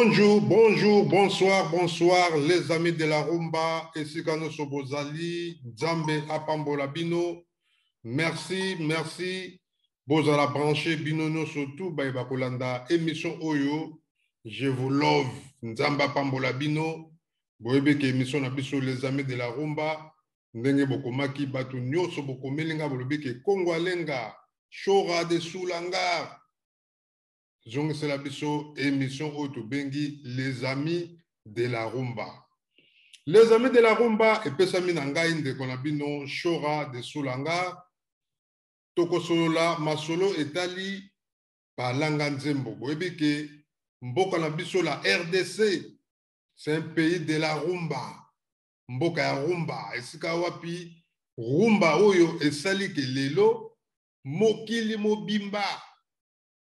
Bonjour, bonjour, bonsoir, bonsoir, les amis de la rumba, et Sikano Sobozali, Nzambe Apambola Bino. Merci, merci. Bozala branché Binono surtout, Bakolanda, émission Oyo. Je vous love, Nzambe Apambola Bino. Boyebe ke émission na biso les amis de la rumba. Ndenge bokomaki batu nyoso bokomelinga bolobi ke Kongo Alenga, Chora de Soulanga. Zong c'est la biso émission Otobengi les amis de la rumba. Les amis de la rumba et pesami nanga inde konabino Chora de Soulanga. Toko solola masolo etali palanga nzembo. Boebike mboka na biso la RDC, c'est un pays de la rumba. Mboka ya rumba esika wapi rumba oyo esali ke lelo mokili mobimba.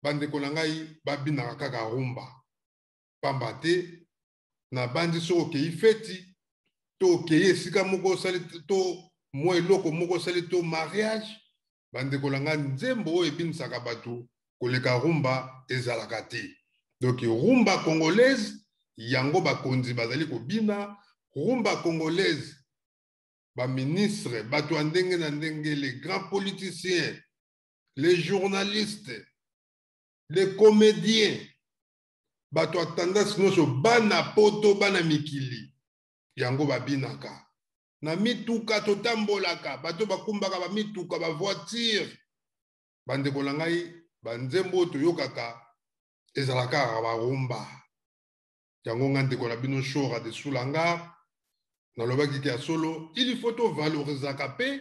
Bande konangai babina kaka rumba. Pamba te na bandi so ke ifeti to ke esika moko sali to mo eloko moko sali to mariage bande kolanga nzembo ebinisaka bato koleka rumba ezalaka te. Donc rumba congolaise yango bakonzi bazali kobina rumba congolaise ba ministre bato ndenge na ndenge les grands politiciens les journalistes les comédiens, bato a tendance noso bana poto bana mikili, yango babinaka. Na mituka totambolaka, bato bakumbaka ba mituka ba voiture, bande kolangai, banzembo toyokaka, ezalaka ba rumba. Yango ngante kolabino Chora de Soulanga, na lobaki kia solo, il faut to valoriser kape,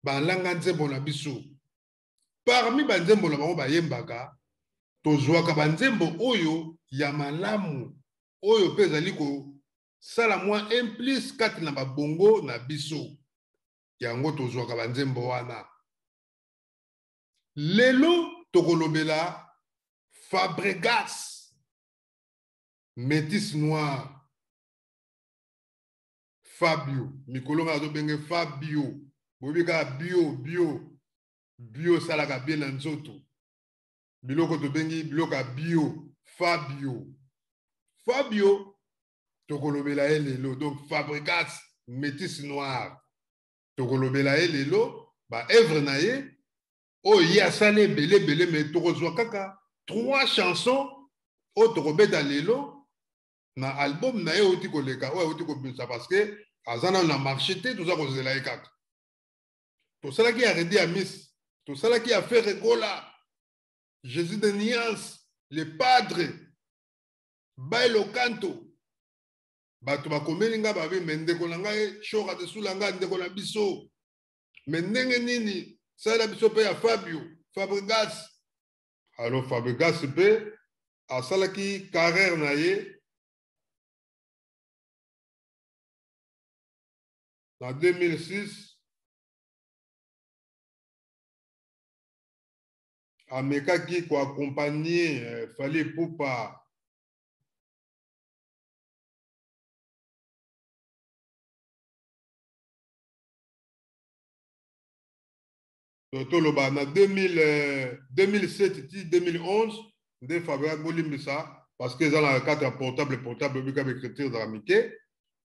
ba langa nzembo na biso. Parmi banzembo na bango bayembaka tozwaka banzembo oyo ya malamu oyo pe ezali ko sala mwa 1+4 na babongo na biso yango tozwaka banzembo wana. Lelo tokolobela Fabregas Métis Noir Fabio mikolo nga tobenge Fabio bobika bio salaka bien na nzoto biloko tobengi biloko bio Fabio tokolobela elelo donc Fabregas Métis Noir tokolobela elelo ba œuvre na ye o ya sale belé mais tokozwa kaka 3 chansons o tokobeta lelo na album na ye oti koleka o oti kobisa parce que azana na marché te toza kozela ye kaka to sala ki arrêté à Miss tout ça qui a fait Regola, Jésus de Niance, le Padre, Bailo Canto, Batuba Komelinga Babi, Mendekolanga, Chora de Soulanga, Ndekola Biso, Mendengenini, Sala Biso Pe à Fabio, Fabregas. Alors Fabregas Pe, à Salaki, carrière Naye, en 2006, Ameka qui ko accompagné fallait Poupa Toloba na 2007 2011 de Fabregas Bolimbisa parce que dans la carte portable bika écriture d'amitié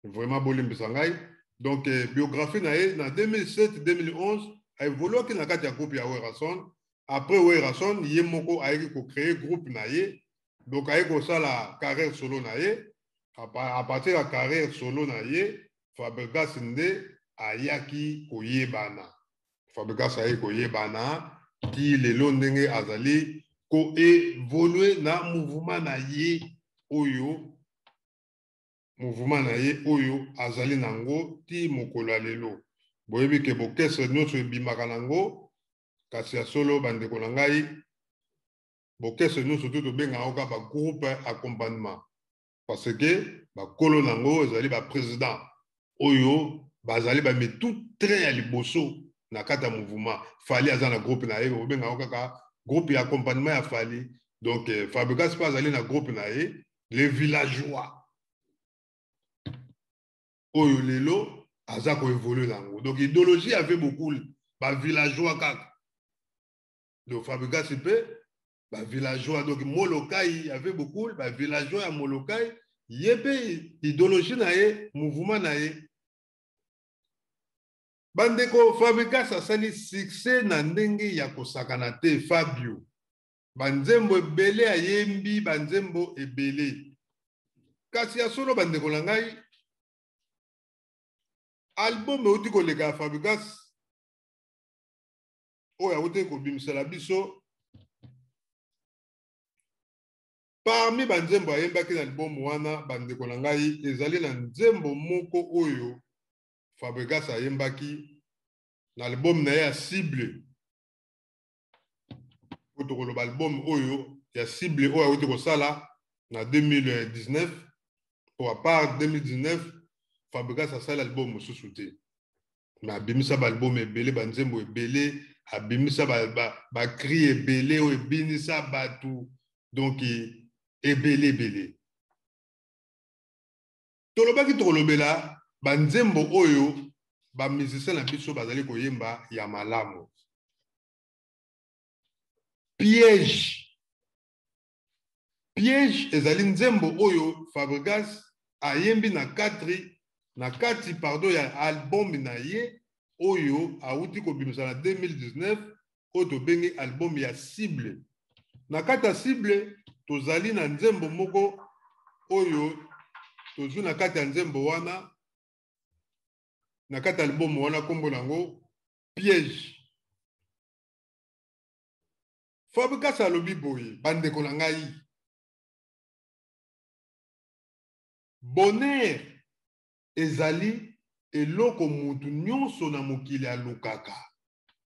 vraiment Bolimbisa ngai donc biographie na 2007 2011 a évolué que na carte ya groupe ya Werason. Après Werason, Yemoko a créé groupe naye, donc a ça la carrière solo naye. À partir de la carrière solo naye, Fabregas Nde ayaki koyebana. Fabregas ayaki koyebana, qui le londenge azali ko évoluer na mouvement naye oyo, azali nango ti mokolo lelo. Boyebi ke bokese nyonso ebimaka nango. Kasi ya solo bandeko na ngai bokese nous surtout tobenga oka ba groupe accompagnement parce que ba kolo nango ezali ba président oyo bazali ba met tout train ya liboso na kata mouvement fali azana groupe na ye obenga oka ka groupe ya accompagnement ya fali donc Fabregas pas azali na groupe na ye les villageois oyo lelo aza ko évoluer nango donc idéologie avait beaucoup ba villageois kaka. Donc Fabregas Pe Bah, villageois, donc Molokai, il y avait beaucoup, bah, villageois à Molokai, il y avait idéologie, mouvement. Bandeko Fabregas asali succès na ndenge ya kosakana te Fabio. Banzembo ebele ayembi, banzembo ebele. Kasi ya solo bandeko na ngai, album euti koleka Fabregas, oyo awuti kobimisela biso. Parmi banzembo ayembaki na album wana bandeko na ngai ezali na nzembo moko oyo Fabregas ayembaki na album na ye ya Cible. Otokoloba album oyo ya Cible oyo awuti kosala na 2019. Pour à part 2019, Fabregas asali album mosusu te. Mais abimisa ba album ebele banzembo ebele, abimisa ba cri ebele o ebinisa batu. Donc ebele. Tolobaki tolobela banzembo oyo ba musicien na biso bazali koyemba ya malamu. Piège ezali nzembo oyo Fabregas ayembi na kati pardon ya album na ye oyo awuti kobimisa na 2019 oyo tobengi album ya Cible. Na kati ya Cible tozali na nzembo moko oyo tozwi na kati ya nzembo wana na kati ya album wana kombo nango Piège. Fabregas alobi boye bandeko na ngai, bonheur ezali eloko mutu nyonso na mokili alukaka.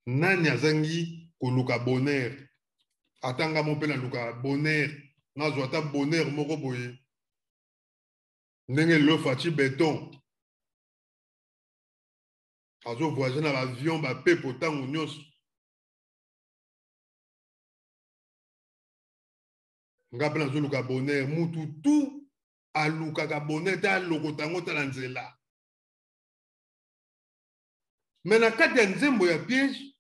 Nani azangi koluka bonheur? Atanga mo pe na luka bonheur, nazwa ata bonheur moko boye. Ndenge lo faci beton. Azo voyager na avion ba pepo tango nyonso. Nga pe nazo luka bonheur, mutu tu alukaka bonheur ta lokotango ta na nzela. Mais na kati ya nzembo ya Piège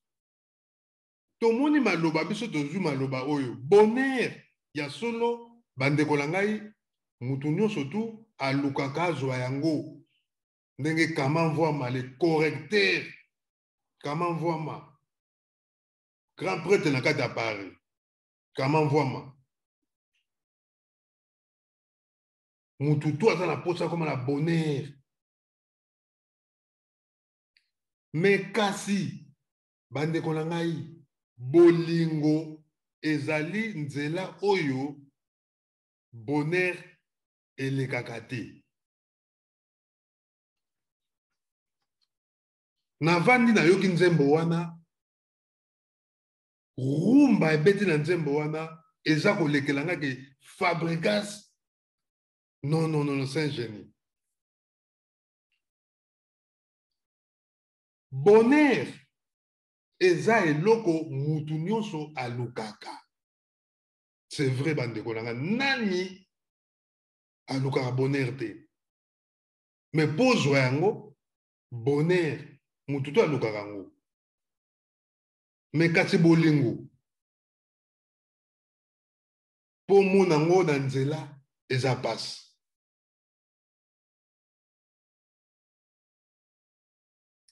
tomoni maloba biso tozwi maloba oyo bonheur ya solo bandeko na ngai mutu nyonso tu alukaka azwa yango. Ndenge Kama Mvwama le correcteur, Kama Mvwama grand prêtre na kati ya Paris, Kama Mvwama mutu tu aza na posa koma na bonheur. Mais kasi bandeko na ngai bolingo ezali nzela oyo bonheur elekaka te. Navandi nayoki nzembo wana, rumba ebeti na nzembo wana eza kolekela nga ke Fabregas non, c'est un génie. Bonheur eza eloko mutu nyonso alukaka. C'est vrai bandeko na nga, nani alukaka bonheur te? Mais pozwa yango bonheur mutu tu alukaka yango. Mais kasi bolingo po mona ngo na nzela eza pasi.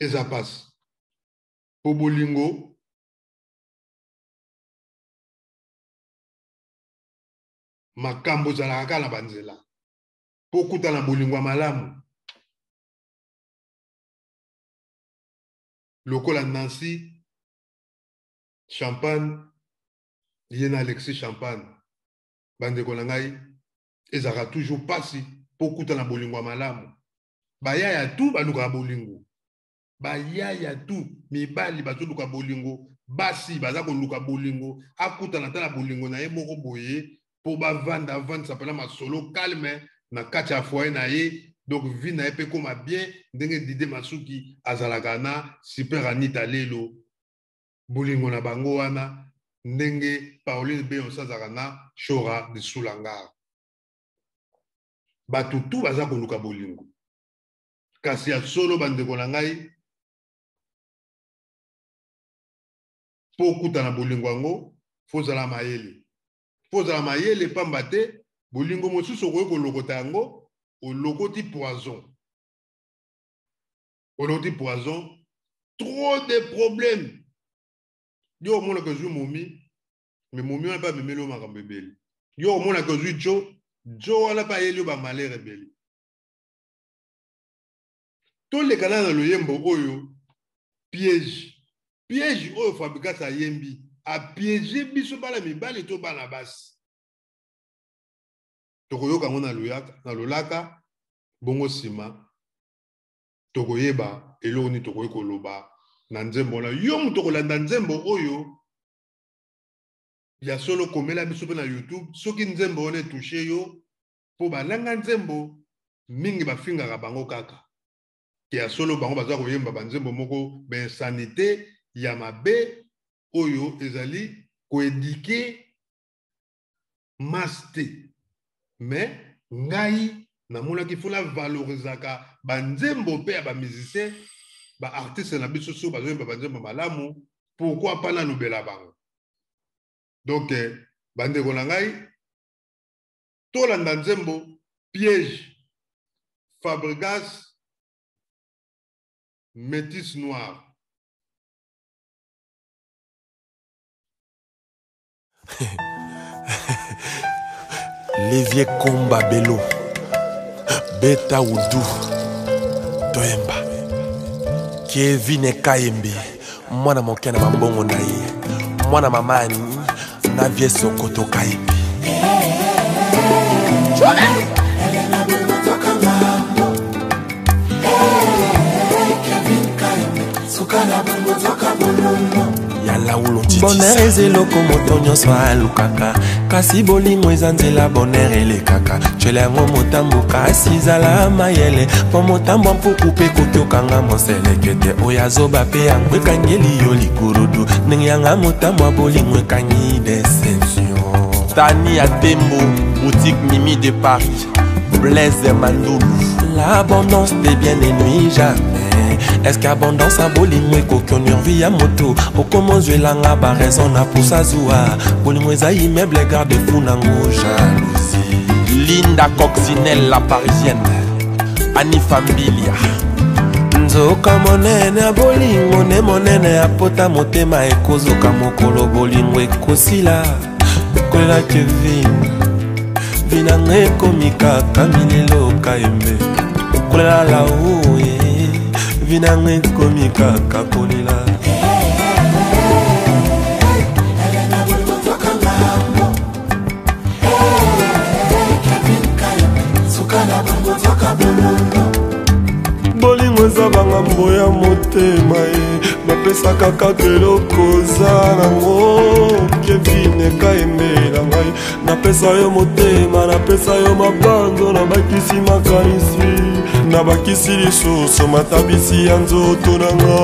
Eza pasi. Po bolingo makambo ezalaka kaka na banzela. Po kuta na bolingo ya malamu. Lokola Nancy Champagne, yena Alexis Champagne. Bandeko na ngai ezaka toujours pasi po kuta na bolingo ya malamu. Bayaya tu baluka bolingo. Bayaya tu mibali bazoluka bolingo, basi baza koluka bolingo, akuta na tala bolingo na ye moko boye po bavanda sapela masolo calme na kati ya foyer na ye. Donc vie na ye pe koma bien ndenge Dide Masuki azalaka na Super Anita lelo. Bolingo na bango wana ndenge Pauline Beyonce azalaka na Chora de Sulanga. Batu tu baza koluka bolingo. Kasi ya solo bandeko na ngai po kuta na bolingo yango fozala mayele. poza la mayele pamba te bolingo mosusu okoki kolokota yango olokoti poison. Olokoti poison, trop de problèmes. Yo mona que je momi, mais momi on pas memelo makambo ebele. Yo mona que je jo ala pa yeli ba malere ebele. Tous les canaux dans le yembo oyo piège. Piège oyo fabricat sa yembi a piégé biso bala mibali to bana basi. Tokoyoka ngona na lolaka bongo sima tokoyeba eloko ni tokoyi koloba na nzembo na yo mutu kolanda nzembo oyo ya solo komela biso pe na YouTube soki nzembo one touché yo po balanga nzembo mingi bafingaka bango kaka ya solo bango baza koyemba banzembo moko bensanité ya mabe oyo ezali koédike maste mais ngai namonaki fona valorisaka banzembo pe ya bamusicien baartiste na biso so bazoyemba banzembo malamu pourquoi pas nalobela bango. Donc bandeko na ngai tolanda nzembo piège Fabregas Métis Noir. Lévier Komba Bello Beta Oudou Toemba Kevin Kayembe Mwana mokena mambongo na ye Mwana mamani na vie Sokoto Kayembe Bonheur ezéloko moto nyonso alukaka kasi bolingo eza nzela bonheur elekaka tyele yango motambo kasi ezala mayele mpo motambo mpuku mpe kokiokanga moseleke te oyo azoba mpe yango ekangeli yo likurudu ndenge yanga motambo abolingo ekangi deception. Tani ya Tembo, boutique Mimi de Paris, Blaise Mandoulou. L'abondance des biens ne nuit jamais. Est-ce qu'abondance a bolingo ekokioni envie ya moto okomozwe langa ba raison na pousa zoua bolingo eza immeuble garde fou nango jalousie. Linda Coccinelle la parisienne, Annie Fambilia. Nzoka monene ya bolingo ne monene ya pota motema ekozoka mokolo bolingo ekosila kolela Kevin vinanga ekomika kamilelo Kayembe kolela laouye vinanga ekomika kakolela. Bolingo eza bangambo ya motema ye bapesaka kaka eloko za nango Kevin Kayembe na ngai napesa yo motema napesa yo mabando nabakisi makanisi nabakisi lisusu matabisi ya nzoto na nga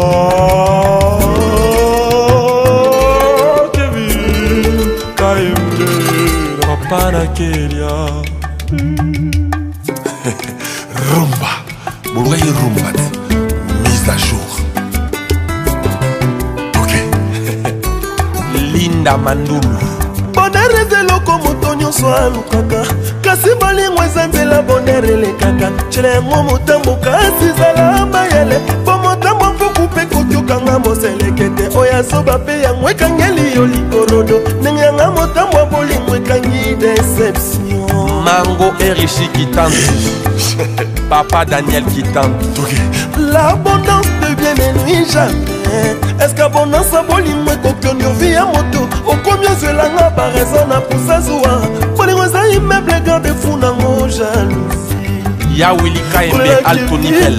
Kevin Kayembe papa na Kelia rumba Boulay Rumbat, mise à jour. Ok. Linda Mandoulou. Bonheur ezéloko moto nyonso alukaka kasi bolingo eza nzela bonheur elekaka tyele yango motambo kasi ezala mayele mpo motambo mpuku mpe kokiokanga moseleke te oyo azoba mpe yango ekangeli yo likorodo ndenge yanga motambo bolingo ekangi deception. Mango Erichi Kitanzi Papa Daniel Kitanzi. L'abondance de bien ne nuit jamais. Est-ce qu'abondance a bolingo ekokioni envie ya moto okomi ozwelanga ba raison na pousa zoua bolingo eza immeuble garde fou nango jalousie. Ya Willy Kayembe Altonivel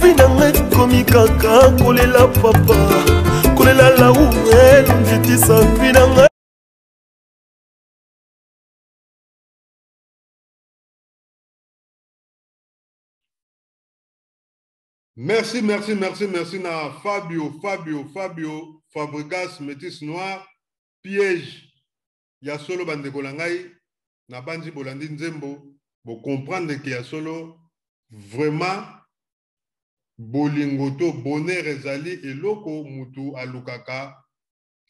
vinanga ekomi kaka kolela papa kolela laou elonditisa vinanga. Merci na Fabio Fabregas Métis Noir piège ya solo bandeko na ngai na bandi bolandi nzembo bo comprendre que ya solo vraiment bolingo to bonheur ezali eloko mutu alukaka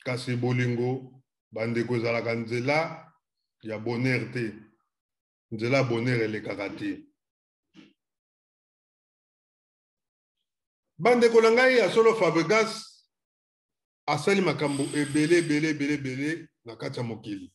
kasi bolingo bandeko ezalaka nzela ya bonheur te. Nzela bonheur elekaka te. Bandeko na ngai ya solo Fabregas asali makambo ebele na kati ya mokili.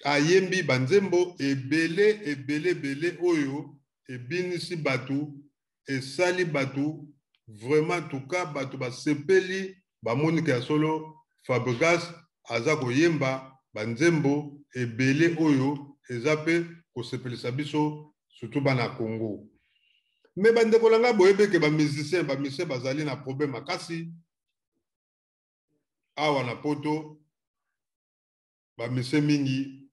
Ayembi banzembo ebele oyo ebinisi batu esali batu vraiment tuka batu basepeli bamonike ya solo Fabregas aza koyemba banzembo ebele oyo eza pe kosepelisa biso surtout bana Congo. Mais bandeko langa boyebeke ba musicien bazali na problème makasi awa na poto ba musicien mingi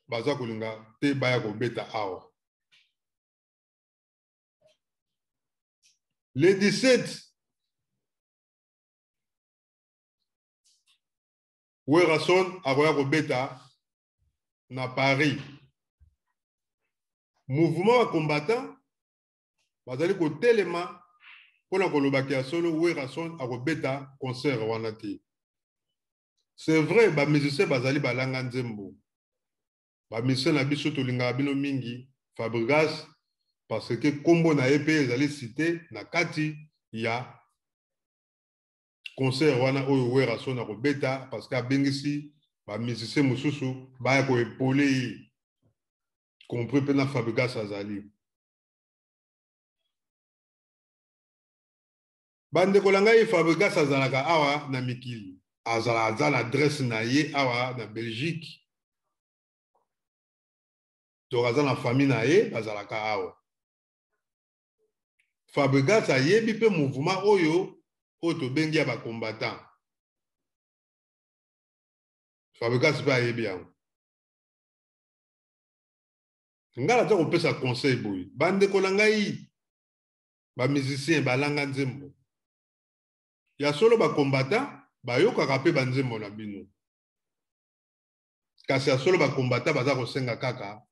baza kolinga te baya kobeta awa. Le 17 Werason akoya kobeta na Paris. Mouvement wa combattant bazali ko telema pona kolobaki ya solo Werason akobeta concert wana te. C'est vrai ba musicien bazali balanga nzembo. Ba musicien na biso tolinga bino mingi Fabregas parce que kombo na EP ezali cité na kati ya concert wana oyo Werason akobeta parce que abengisi ba musicien mususu baya ko epole compris pena Fabregas azali. Bandeko langa ye Fabregas azalaka awa na mikili. Azala adresse na ye awa na Belgique. Donc azala famille na ye azalaka awa. Fabregas ayebi pe mouvement oyo tobengi ya ba combattant. Fabregas pe ayebi yango. Ngala ta kopesa conseil boy. Bandeko langa yi ba musicien balanga nzembo. Ya solo ba combattant bayokaka pe banzembo na bino. Kasi ya solo ba combattant baza kosenga kaka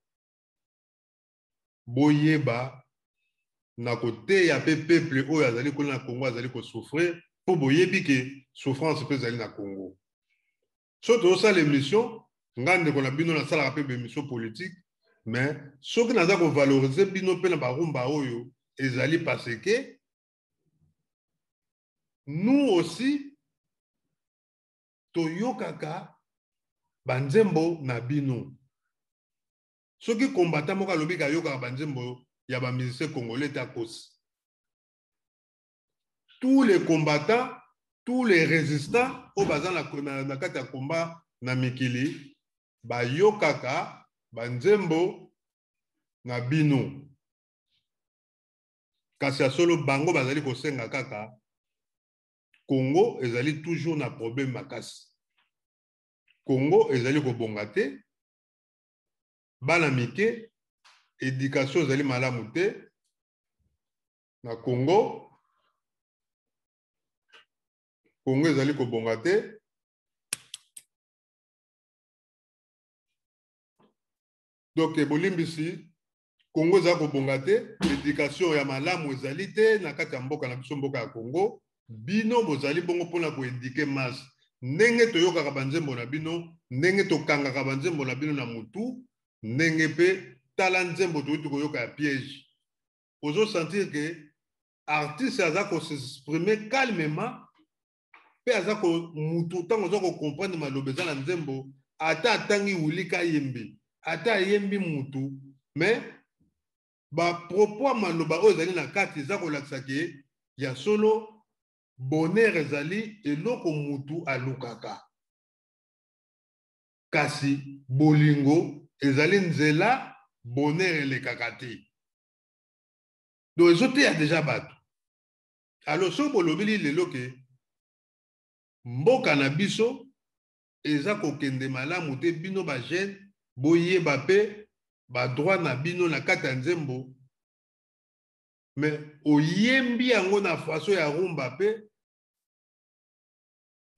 boyeba na kote ya pe peuple oyo azali kona na Congo azali ko souffrir po boyebi ke souffrance pe azali na Congo. Soto ça l'émission ngande ko na bino na sala pe émission politique mais soki naza ko valoriser bino pe na barumba oyo ezali parce que nous aussi toyokaka banzembo na bino. Soki combattant moka lobi ka yokaka banzembo ya ba musicien congolais ta kosi. Tous les combattants, tous les résistants au bazan na kati ya combat na mikili ba yokaka banzembo na bino. Kasi ya solo bango bazali kosenga kaka Congo ezali toujours na problème makasi. Congo ezali kobonga te. Bana mike éducation ezali malamu te na Congo. Congo ezali kobonga te. Donc bolimbisi Congo ezali kobonga te, éducation ya malamu ezali te na kati ya mboka na biso mboka ya Congo. Bino bozali bongo pona ko éduquer masse. Ndenge toyokaka banzembo na bino, ndenge tokangaka banzembo na bino na mutu, ndenge pe tala nzembo toyuti koyoka ya piège. Ozo sentir que artiste aza ko s'exprimer calmement, pe aza ko mutu tango ozo ko comprendre malobe za na nzembo, ata atangi wulika yembi, ata yembi mutu, mais ba propos maloba oyo ezali na kati eza kolakisa ke ya solo bonheur ezali eloko mutu alukaka. Kasi bolingo ezali nzela bonheur elekaka te. Donc ezote ya déjà bato. Alors so bolobeli lelo ke mboka na biso eza kokende malamu te bino ba jeune boyeba pe ba droit na bino na kati ya nzembo. Mais oyembi yango na faso ya rumba pe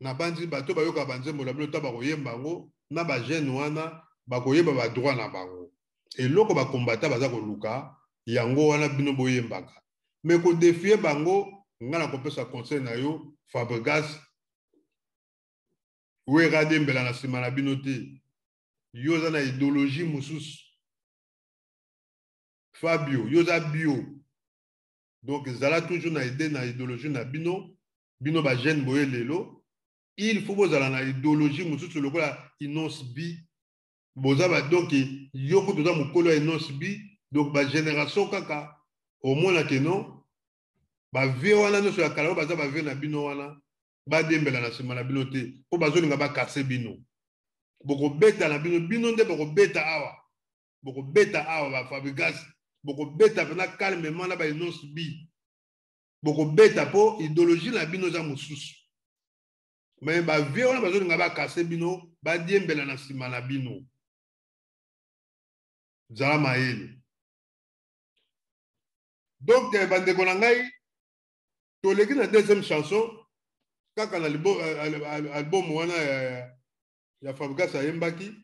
na bandi bato bayoka banzembo na bino ta bakoyemba yango na ba jeune wana bakoyeba ba droit na bango. Eloko ba combattant baza koluka yango wana bino boyembaka. Mais ko défier bango ngana kopesa conseil na yo Fabregas Ou regardez mbela na sima na bino te. Yo za na idéologie mususu. Fabio, yo za bio. Donc zala toujours na idée na idéologie na bino. Bino ba jeune boye lelo. Il faut bozala na idéologie mususu lokola inonce bi. Bozaba donc yoko toza mukolo inonce bi. Donc ba génération kaka au moins que non. Ba vie wana no so ya kala baza ba vie na bino wana. Ba dembela na sima na bino te. Po bazo linga ba kase bino. Boko beta na bino bino nde boko beta awa. Boko beta awa ba fabrikas. Boko beta pena calmement na ba inonce bi. Boko beta po idéologie na bino za mususu. Mais ba vie wana bazo linga ba kase bino ba dembela na sima na bino. Zala maele. Donc bandeko na ngai toleki na deuxième chanson kaka na album wana ya Fabrikas ayembaki.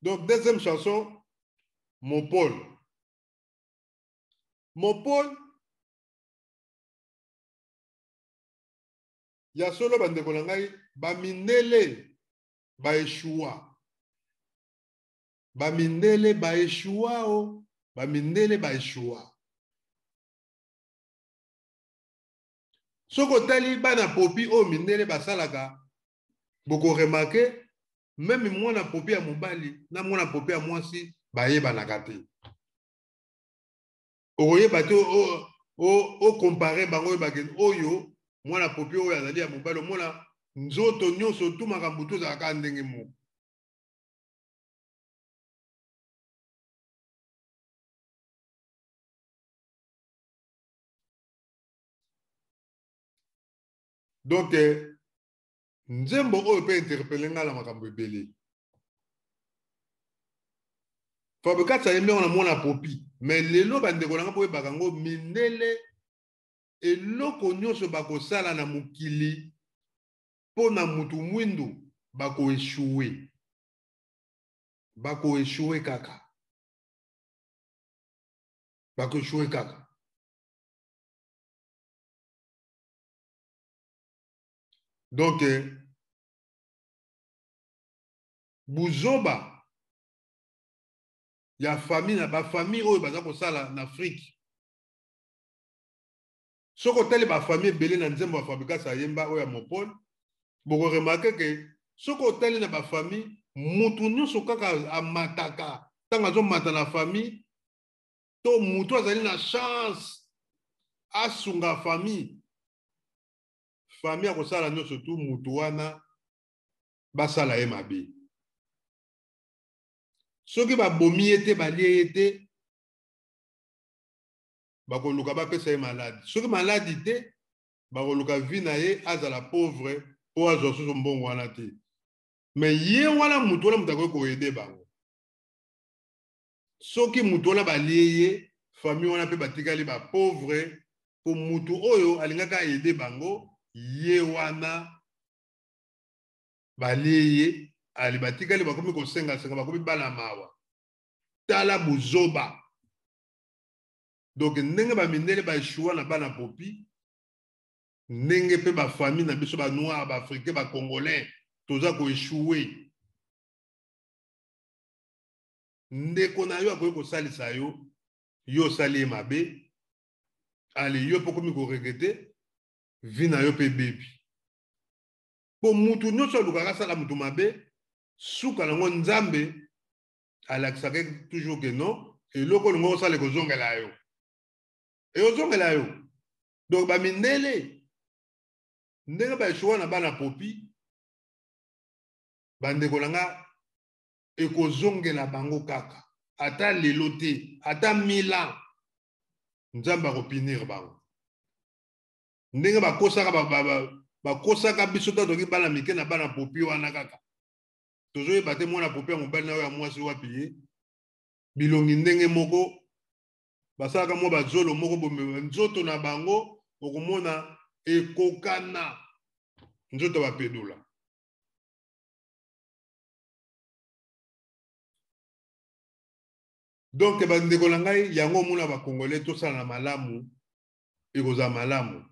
Donc deuxième chanson Mon Paul. Mon Paul ya solo bandeko na ngai bamindele baeshua. Bamindele baeshua o. Bamindele baeshua. Soko tali bana popi o mindele basalaka. Boko remarqué même mwana popi ya mobali na mwana popi ya mwasi bayebanaka te. Okoyeba te o comparer bango bakeni oyo mwana popi oyo azali ya mobali mwana nzoto nyonso tu makambo tu ezalaka ndenge moko. Donc nzembo oyo pe interpeller nga na makambo ebele. Fabrikas ayembe wana mwana popi mais lelo bandeko nanga po yebaka ngo mindele eloko nyonso bakosala na mokili po na mutu mwindu bakoeshue. Bakoeshue kaka. Bakoeshue kaka. Donc buzoba ya famille na ba famille oyo baza kosala na Afrique. Soko tele ba famille belé na nzembo ya Fabrikas ayemba oyo ya Mopol. Boko remarquer que soko tele na ba famille mutu nyonso kaka amataka tanga zo mata na famille to mutu azali na chance asunga famille. Famille akosala nyonso tu mutu wana basala ye mabe. Soki babomi ete balie ete bakoluka bapesa ye maladi. Soki maladi te bakoluka vi na ye azala pauvre po azwa susu mbongo wana te. Mais ye wana mutu wana mutu akoki koyede bango. Soki mutu wana balie ye famille wana pe batikali ba pauvre po mutu oyo alingaka yede bango ye wana balie ye ali batikali bakomi kosenga senga bakomi bana mawa. Tala buzoba. Donc ndenge ba mindele ba eshua na bana popi ndenge pe ba famille na biso ba noir ba africain ba congolais toza ko eshue. Ndeko na yo akoki kosalisa yo yo sali mabe ali yo pokomi ko regretter vi na yo pe bebi. Po mutu nyonso alukaka sala mutu mabe suka nango nzambe alakisaka toujours que non eloko lingo osala ekozongela yo. Ekozongela yo. Donc bamindele ndenge baeshua na bana popi bandeko nanga ekozongela bango kaka. Ata lelo te, ata 1000 ans nzambe akopinir bango. Ndenge bakosaka biso ta toki bana mike na bana popi wana kaka. Tozoyeba te mwana popi ya mobali na oyo ya mwasi wapi ye. Bilongi ndenge moko basalaka mwa bazolo moko bomema nzoto na bango okomona ekokana nzoto bapedula. Donc bandeko na ngai yango mona ba congolais to sala na malamu ikoza malamu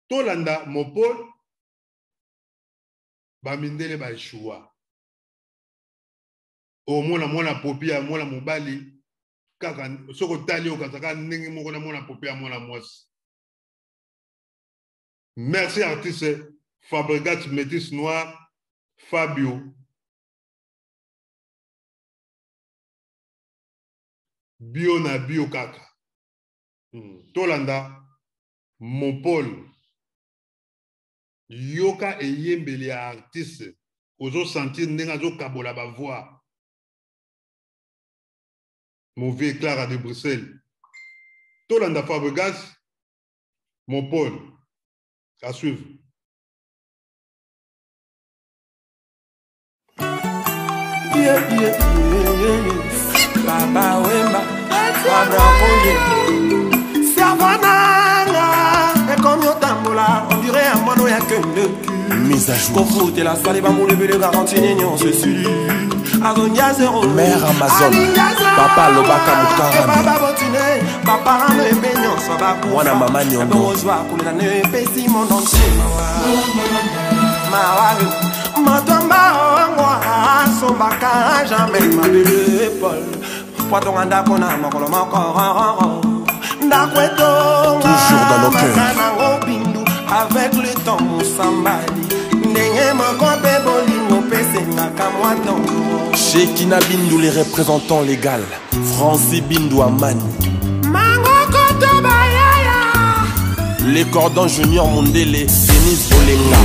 to landa mopol ba mindele ba eshua o mona popi ya mona mobali kaka soko tali okazaka ndenge moko na mona popi ya mona mwasi. Merci artiste Fabregas Métis Noir Fabio bio na bio kaka tolanda mopol yoka eyembeli ya artiste ozo sentir ndenge azo kabola ba voix mauvais Clara de Bruxelles tolanda Fabregas mopol à suivre. Papa Wemba, Papa Konye, Servananga, et comme yo tambola, on dirait un mono y'a que le cul. Mise à jour. Confou, t'es la salle, et va mouler de garantie, n'ayant ce sulu. Agonia zéro. Mère Amazon, Papa Lobaka Mukarami. Papa Botine, Papa Rame et Beignon, soit bakou. Wana Mama Nyondo. Bonjour, pour la ne pessi mon entier. Mawaru, Matomba, moi, son baka, jamais ma belle épaule. Poiton anda kona, mon colom encore. Toujours dans nos cœurs. Avec le temps, mon sambali. Shekina Bindou, les représentants légaux. Francis Bindou Amani. Les cordons Junior Mondele, Denise Olenga.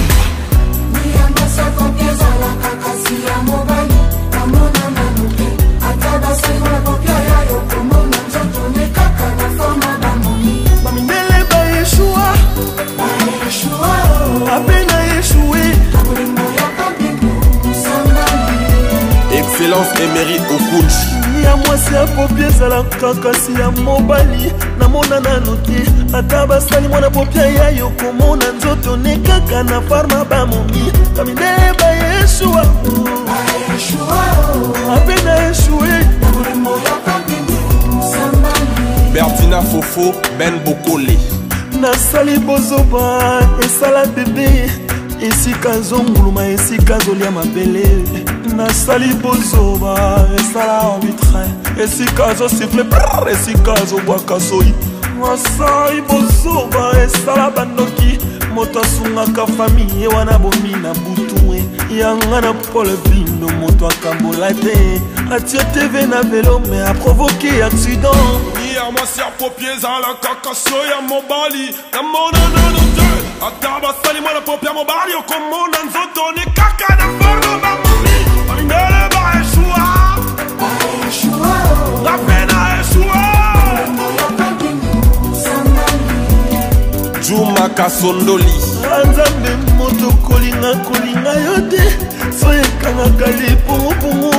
Excellence et mérite au coach. Ya mwasi ya popie ezala kaka si ya mobali namona nano te ata basali mwana popia ya yo komona nzoto ne kaka na farma bamomi bamindele bayeshua ape na eshue Bertina Fofo Ben Bokole. nasali bozoba esala bebe esika zonguluma esika zolia mabele nasali bozoba esala arbitre esika zo siffle esika zo bwaka soi nasali bozoba esala bandoki moto asungaka famille wana bomi na butu yanga na Paul Bindo moto akambola te atie TV na velo mais a provoqué accident. Hier moi si popiers à la kakaso ya mobali namona nanote ataba sali mwana popia mobali okomona nzoto ne kaka na forma bamumi bamindele ba eshua la pena eshua Juma Kasondoli Anzambe moto kolinga kolinga yo te so ekangaka lipungupungu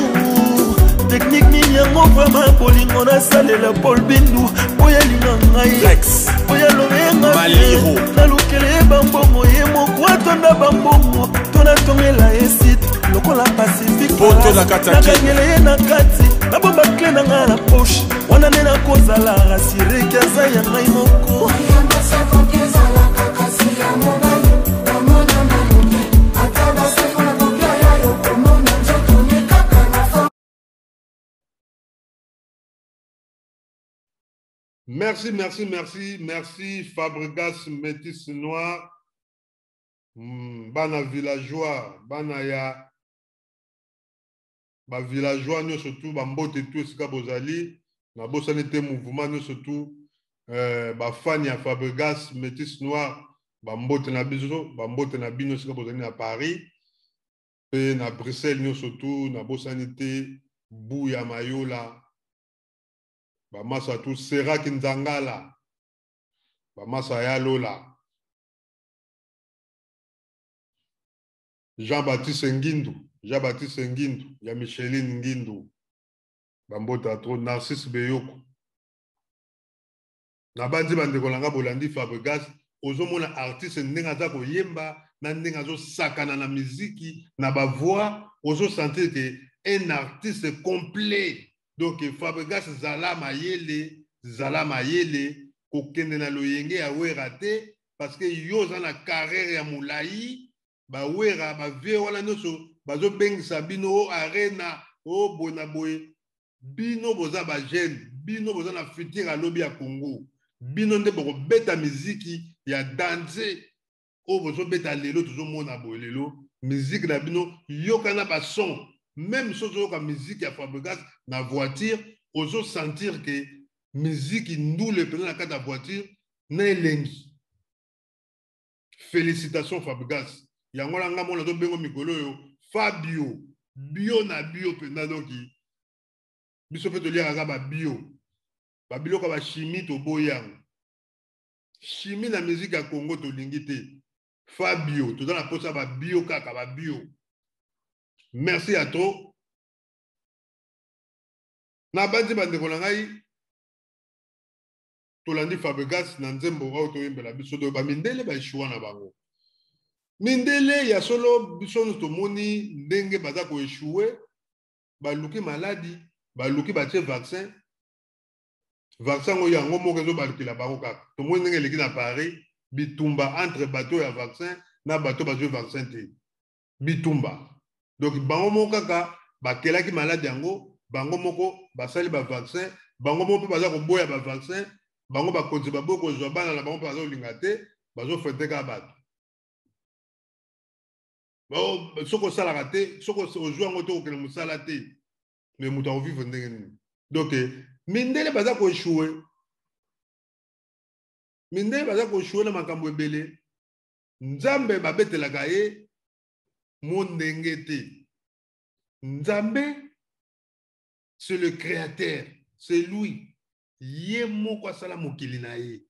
technique nini yango vraiment bolingo nasalela Paul Bindu oyalinga ngai oyalobenga Maliro nalukele bambongo ye moko atonda bambongo tonatongela esite lokola Pacifique nakangele ye na kati nabomba kle na ngai na poche wana nde nakozala rasireki aza ya ngai moko. Merci, merci, merci, merci Fabregas Métis Noir. Bana villageois, bana ya ba villageois nous surtout ba mbote tout ce bozali na bosanité mouvement nous surtout ba fan ya Fabregas Métis Noir ba mbote na biso ba mbote na bino ce bozali na Paris et na Bruxelles nous surtout na bosanité Bouya Mayola. Bamasa tout sera kinzangala bamasa ya lola Jean-Baptiste Ngindu ya Micheline Ngindu bambota trop Narcisse Beyoko na bandi bande kolanga bolandi Fabregas ozomona artiste ndenga za koyemba nandeng azo sakana na miziki na ba voix ozo sentir que un artiste complet. Donc Fabregas zala mayele kokende na loyenge ya wera te parce que yo za na carrière ya mulayi ba wera ba vie wala noso bazo bengisa bino o arena o bona boy bino boza ba jeune bino boza na futur à lobby ya Congo bino nde boko beta miziki ya danse o bozo beta lelo tozo mona boy lelo musique na bino yokana ba son même sozo ka musique ya Fabregas na voiture ozo sentir que musique ndoule pendant la carte voiture na elengi. Félicitations Fabregas yango la nga mona to bengo mikolo yo Fabio bio na bio pendant donc biso pe to lia ba bio ba biloko ba chimie to boyang chimie na musique ya Congo to lingite Fabio to dans la posa ba bio kaka ba bio. Merci à toi. Na bandi bande ko ngai tolandi Fabregas na nzembo wa to yembela biso do ba mindele ba ishwa na bango. Mindele ya solo biso to moni ndenge baza ko échouer ba luki maladie ba luki ba tie vaccin ngo yango moko zo ba lukila bango kaka. To moni ndenge leki na Paris bitumba entre bateau ya vaccin na bateau ba jouer vaccin te. Bitumba. Donc bango moko kaka ba kelaki maladie yango bango moko basali ba vaccin bango moko baza ko boya ba vaccin bango ba konti ba boko zo bana na bango bazo linga te bazo fete ka bato ba soko sala raté soko ozwa ngo to ko kele musala te mais muta o vivre ndenge nini. Donc mindele baza ko échouer na makambo ebele nzambe babetelaka ye mondenge te. Nzambe c'est le créateur, c'est lui. Ye moko asala mokili na ye.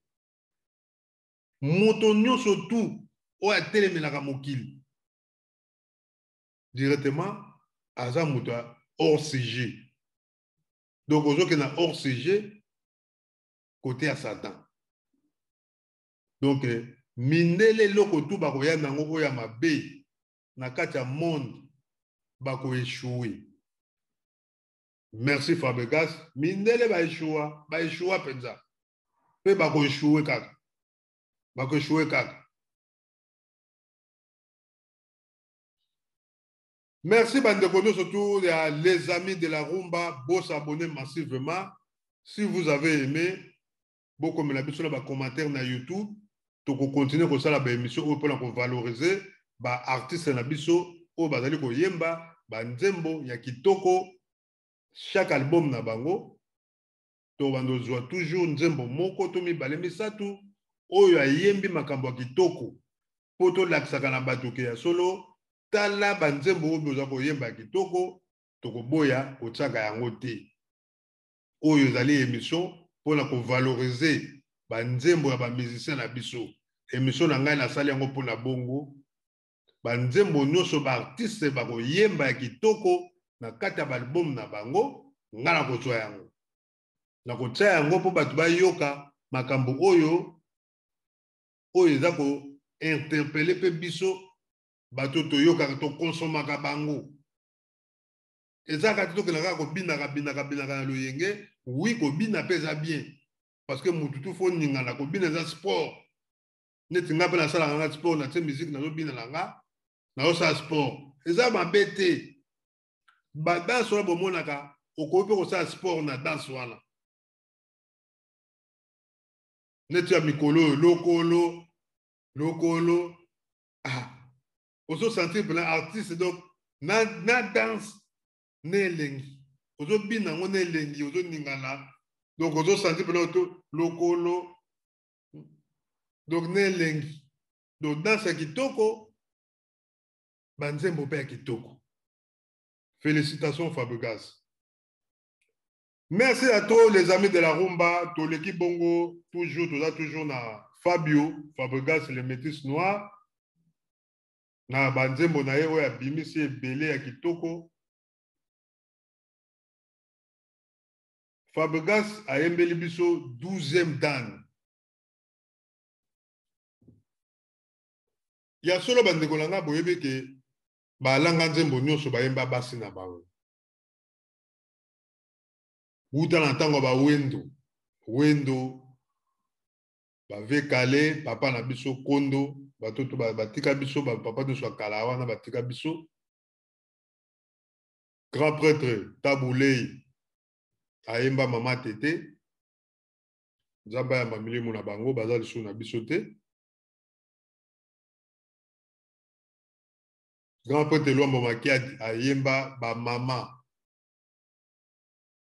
Moto nyonso tu o atelemelaka mokili. Directement aza moto hors sujet. Donc ozoke na hors sujet côté à Satan. Donc mindele loko tu bakoya nango oya mabe na kati ya monde bako échouer. Merci Fabregas. Mindele ba échoua penza. Pe bako échouer kaka. Bako échouer kaka. Merci Bandekono, surtout les amis de la rumba, beau s'abonner massivement. Si vous avez aimé, beaucoup me l'habitude sur les commentaires na YouTube, tu peux continuer comme ça la émission pour valoriser ba artiste na biso o bazali ko yemba ba nzembo ya kitoko. Chaque album na bango to bando zwa toujours nzembo moko to mibale misatu oyo ayembi makambo ya kitoko poto laksaka na bato ke ya solo tala ba nzembo oyo boza ko yemba kitoko to ko boya ko tsaka yango te oyo zali émission pour la ko valoriser ba nzembo ya ba musicien na biso. Émission na ngai na sali yango pour na bongo ba nzembo nyonso ba artiste ba ko yemba ya kitoko na kati ya album na bango ngana kozwa yango na kotsa yango po bato bayoka makambo oyo eza ko interpeller pe biso bato toyoka to konsomaka bango eza kati tokelaka kobinaka na loyenge oui kobina pe eza bien parce que mutu tu fo ningana kobina eza sport neti nga pe nasalaka nga sport na tie musique nazobina na nga naosala sport eza mabe te. Ba danse wana bomonaka okoki mpe kosala sport na danse wana neti ya mikolo lokolo ozo sentir pena artiste donc na danse na elengi ozobina yango na elengi ozoningana donc ozo sentir pena lokolo donc na elengi donc danse ya kitoko banzembo mpe ya kitoko. Félicitations Fabregas. Merci à tous les amis de la rumba, tout l'équipe bongo, toujours na Fabio, Fabregas le métis noir. Na banzembo na ye oya bimisi ebele ya kitoko. Fabregas ayembeli biso 12e dan. ya solo bandeko na nga boyebi ke balanga nzembo nyonso bayemba basi na bango wuta na ntango wendo bavekale papa na biso kondo batoto batika biso papa nyonso akala wana batika biso grand prêtre Tabulei ayemba mama tete nzambe ayamba milimo na bango baza lisusu na biso te grand prêtre Luambo Makiadi ayemba bamama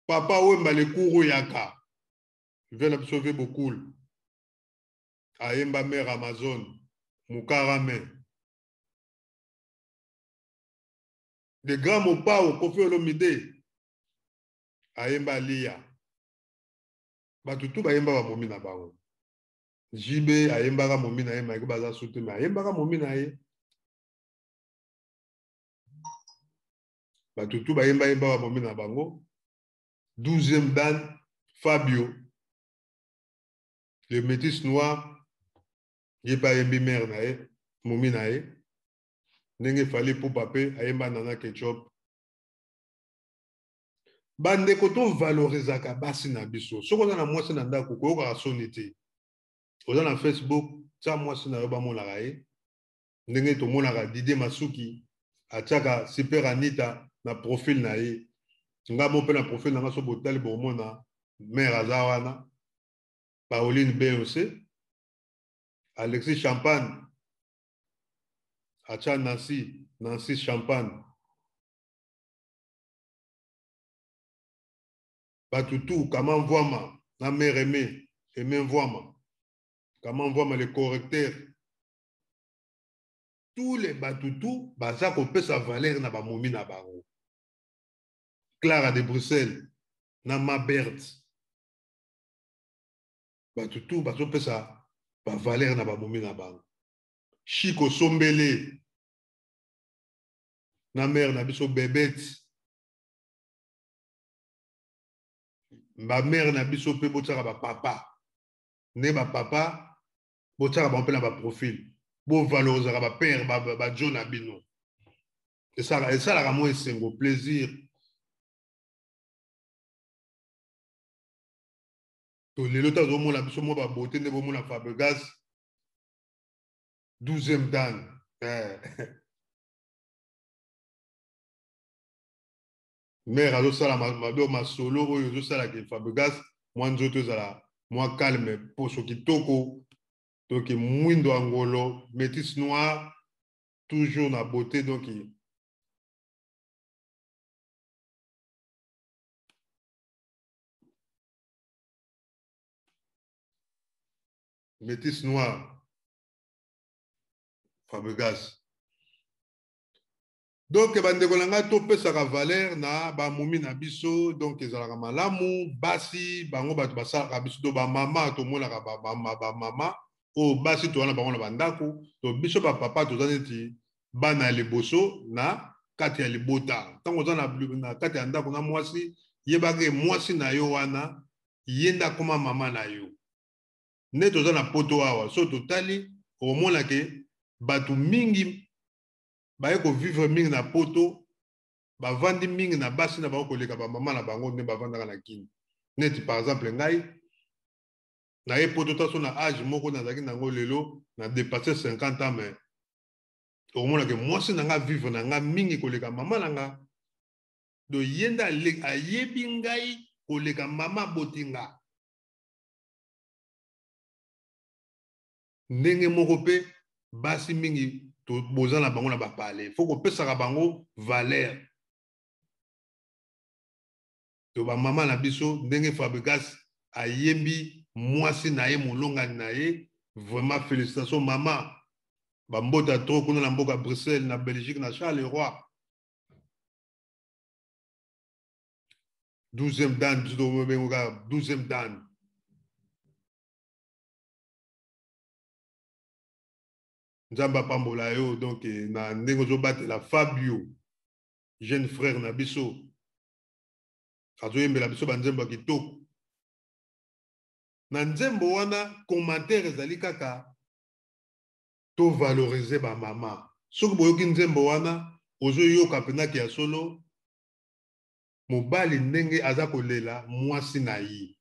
papa wemba lekuru yaka vela biso ve bokul ayemba mère Amazon Mukarame de grand mopao Koffi Olomide ayemba Lia batutu bayemba bamomi na bango jibe ayembaka momi na ye maiki baza sute me ayembaka momi na ye batutu bayemba bamomi na bango 12e dan Fabio le métis noir ye pa ayembi mère na ye momi na ye ndenge fali pupa pe ayemba Nana Ketchup bandeko to valorisaka basi na biso soko oza na mwasi na ndako koyokaka soni te oza na Facebook tia mwasi na yo bamonaka ye ndenge tomonaka Didier Masuki atiaka Super Anita na profil na ye nga mo mpe na profil na nga so botali bomona mère aza wana Pauline BOC Alexis Champagne atia Nancy Champagne batutu kama Mvwama na mère Aimé Mvwama kama Mvwama le correcteur tous les batutu baza kopesa valeur na bamomi na bango Clara de Bruxelles na Mabert batutu bazopesa bavaleur na bamomi na bango Chico Sombele na mère na biso Bebete bamère na biso mpe botiaka bapapa ne bapapa botiaka bango mpe na baprofil bovalorizaka bapère bajo na bino esalaka mo esengo plaisir to lelo tazomona biso mo babote nde bomona Fabregas 12e dan mère azosala mabe masolo oyo ezosalaka Fabregas mwa nzoto ezala mwa calme poso kitoko donc mwindo ya ngolo métis noir toujours na beauté donc métis noir Fabregas donc bandeko na ngai topesaka valeur na bamomi na biso donc ezalaka malamu basi bango bato basalaka biso to bamama tomonaka bamama oyo basi towana bango na bandako to biso bapapa toza neti bana ya liboso na kati ya libota ntango oza na kati ya ndako na mwasi yebaka mwasi na yo wana ye nde akoma mama na yo nde toza na poto awa so totali omonake bato mingi baye kovivre mingi na poto bavandi mingi na basi na bango koleka bamama na bango nde bavandaka na kini neti par exemple ngai naye poto taso na age moko nazalaki nango lelo na dépassé 50 ans mais okomonake mwasi na nga vivre na nga mingi koleka mama na nga do ye nde ayebi ngai koleka mama botinga ndenge moko mpe basi mingi boza na bango na bapale fo kopesaka bango valeur to bamama na biso ndenge Fabregas ayembi mwasi na ye molongani na ye vraiment félicitations mama bambota tro kuna na mboka Bruxelles na Belgique na Charleroi 12e dan 12e dan nzambe apambola yo donc na ndenge ozobatela Fabio jeune frère na biso azoyembela biso banzembo ya kitoko na nzembo wana commentaire ezali kaka to valoriser ba mama. Soki boyoki nzembo wana, ozo yoka pena ki ya solo, mobali ndenge aza kolela mwasi na ye.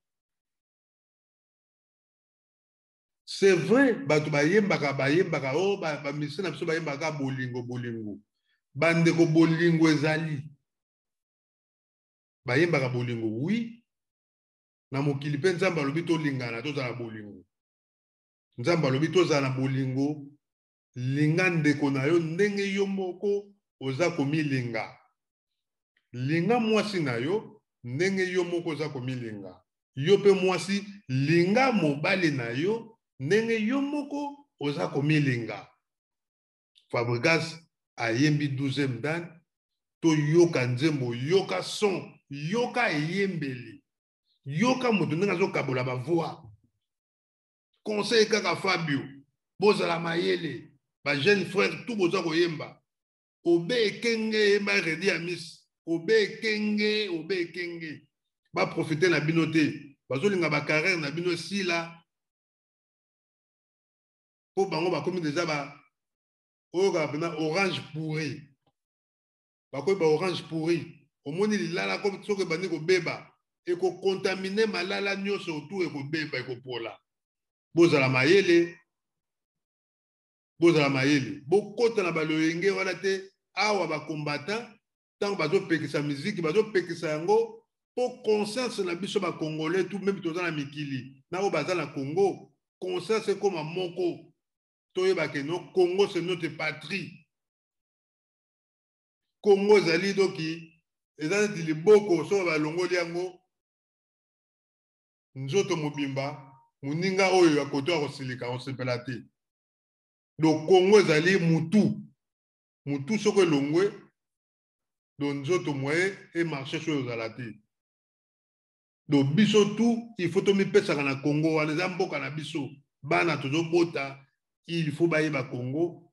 C'est vrai, batu bayembaka, oh, ba misi na biso bayembaka bolingo. Bandeko bolingo ezali. Bayembaka bolingo, oui. Na mokili pe nzambe alobi tolingana tozala bolingo. Nzambe alobi tozala bolingo, linga ndeko na yo ndenge yo moko oza komilinga. Linga mwasi na yo ndenge yo moko oza komilinga. Yo pe mwasi linga mobali na yo ndenge yo moko oza komilinga. Fabregas ayembi 12e dan to yoka nzembo, yoka son, yoka eyembeli. Yoka moto ndenge azokabola ba voix. Conseil kaka Fabio, bozala mayele, ba jeune frère tout boza koyemba. Obe kenge ma redi amis, obe kenge. Ba profiter na binote, bazolinga ba carrière na bino sila. Po bango ba komi déjà ba oga bana orange pourri. Ba ko ba orange pourri. Omoni lilala comme soke bani ko beba. Et qu'on contamine malala nyonso autour et qu'on beba et qu'on pola. Bozala mayele. Bokota na baloyenge wana te awa ba combattant tant bazo pekisa musique, bazo pekisa yango po conscience na biso ba congolais tout même toza na mikili. Na o baza na Congo, conscience c'est comme moko. Toyeba ke no Congo c'est notre patrie. Congo zali doki ezali liboko so ba longoli yango. Nzoto mobimba muninga oyo ya koto akosilika osepela te. Do Congo ezali mutu soko longwe do nzoto moye e marché sur ezala te. Do biso tout il faut to mi pesa na Congo wana za mboka na biso bana tozo bota il faut bayeba Congo.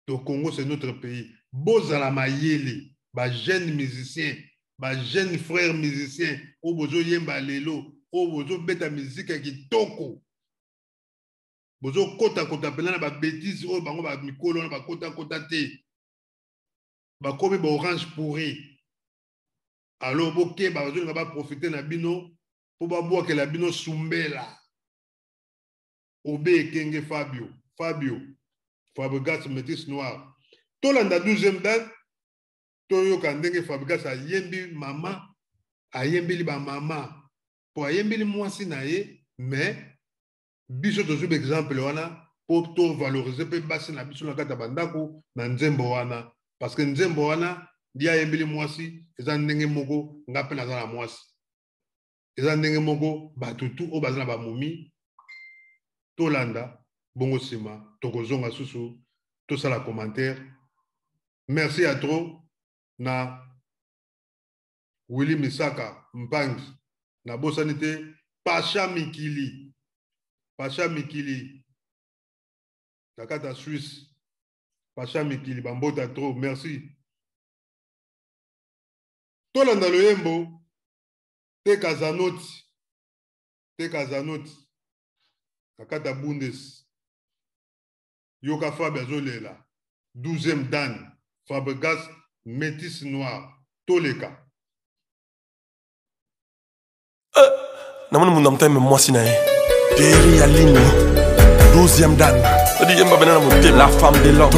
Do Congo c'est notre pays. Bozala mayele ba jeune musicien, ba jeune frère musicien, o bozo yemba lelo, o bozo beta musique kitoko. Bozo kota pena na ba bêtise o bango ba mikolo na ba kota te. Ba komi ba orange pourri. Alors boke ba bozo nga ba profiter na bino po ba boa ke la bino sumbela. Obe kenge Fabio Fabregas métis noir. Tolanda 12e date. Toyo kandenge Fabregas ayembi mama, ayembi ba mama, po ayembi mwasi na ye, mais biso tozo exemple wana po to valoriser pe basi na biso na kata bandako na nzembo wana, parce que nzembo wana dia ayembi mwasi eza ndenge moko ngape na za na mwasi. Eza ndenge moko batutu o bazana ba mumi. Tolanda bongo sima tokozonga susu to sala commentaire. Merci à trop. Na Willy Misaka Mpangi na bosanité Pacha Mikili Takata Suisse Pacha Mikili bambota trop merci. Tolanda loyembo te Kazanoti Takata Bundes Yoka Fabia Zolela 12e dan Fabregas métis noir toleka. Namoni munda mteme mwasi na ye Peri Alino 12e dan la femme de l'homme.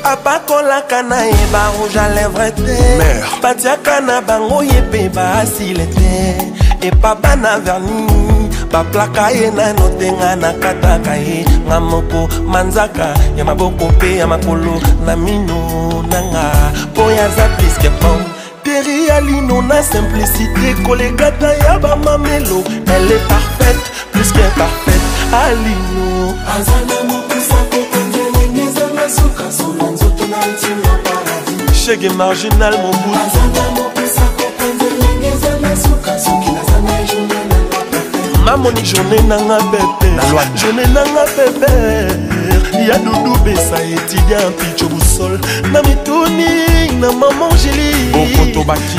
Apakolaka na ye ba rouge à lèvres te Batiaka na bango ye pe ba asile te Epa bana vernis baplaka ye na notenga na kataka ye Ngamoko manzaka ya maboko pe ya makolo na mino nanga Po ya za plus que pom Peri Alino na simplicité Kolegata ya ba mamelo Elle est parfaite, plus que parfaite Alino Azana mokisa kokondele Nezanga suka sona nzoto na itina paradis Chege marginal mon bout Azana mokisa kokondele Nezanga suka suki na zana journée na Mamoni journée nanga bébé, journée nanga bébé. ya Doudou Bessa étudiant Picho Boussol na mituni na maman Gélie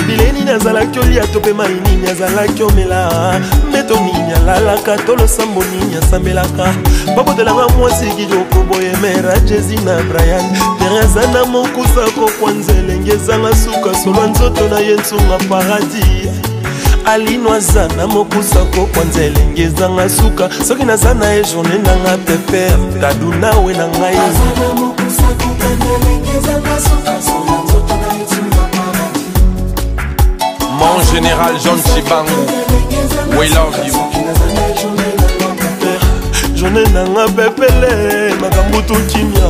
bileni nazalaki olia to mpe mai nini azalaki omela mbeto nini alalaka tolo sambo nini asambelaka babotelanga mwasi kitoko boye mera Jezi na Brian teriaza na mokusa kokwa nzelenge ezanga suka solwa nzoto na ye nsunga paradis alinoaza na mokusa kokwa nzelenge ezanga suka soki naza na ye journe nanga pepere tadu nawe na ngai Mon général John Chibangu, we love you. Journe nanga pepele makambutu kimia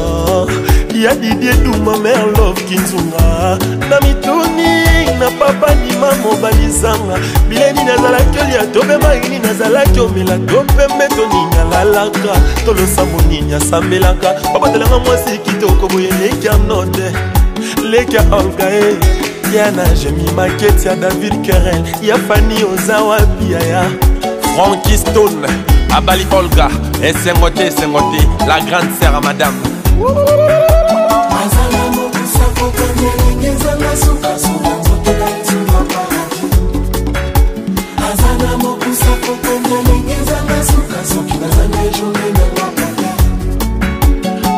ya Didier Douma mère love kinzunga na mituni na papa ni mamo balizanga bileni nazalaki olia tobe maini nazalaki omela tope mbeto nini alalaka tolosambo nini asambelaka babatelanga mwasi kitoko boye leki ya note leki ya Olga yana jemi maketi ya David Kerel ya Fanny Ozawa Biaya Frankie Stone, Abali Olga, Sengote, la grande sœur à madame.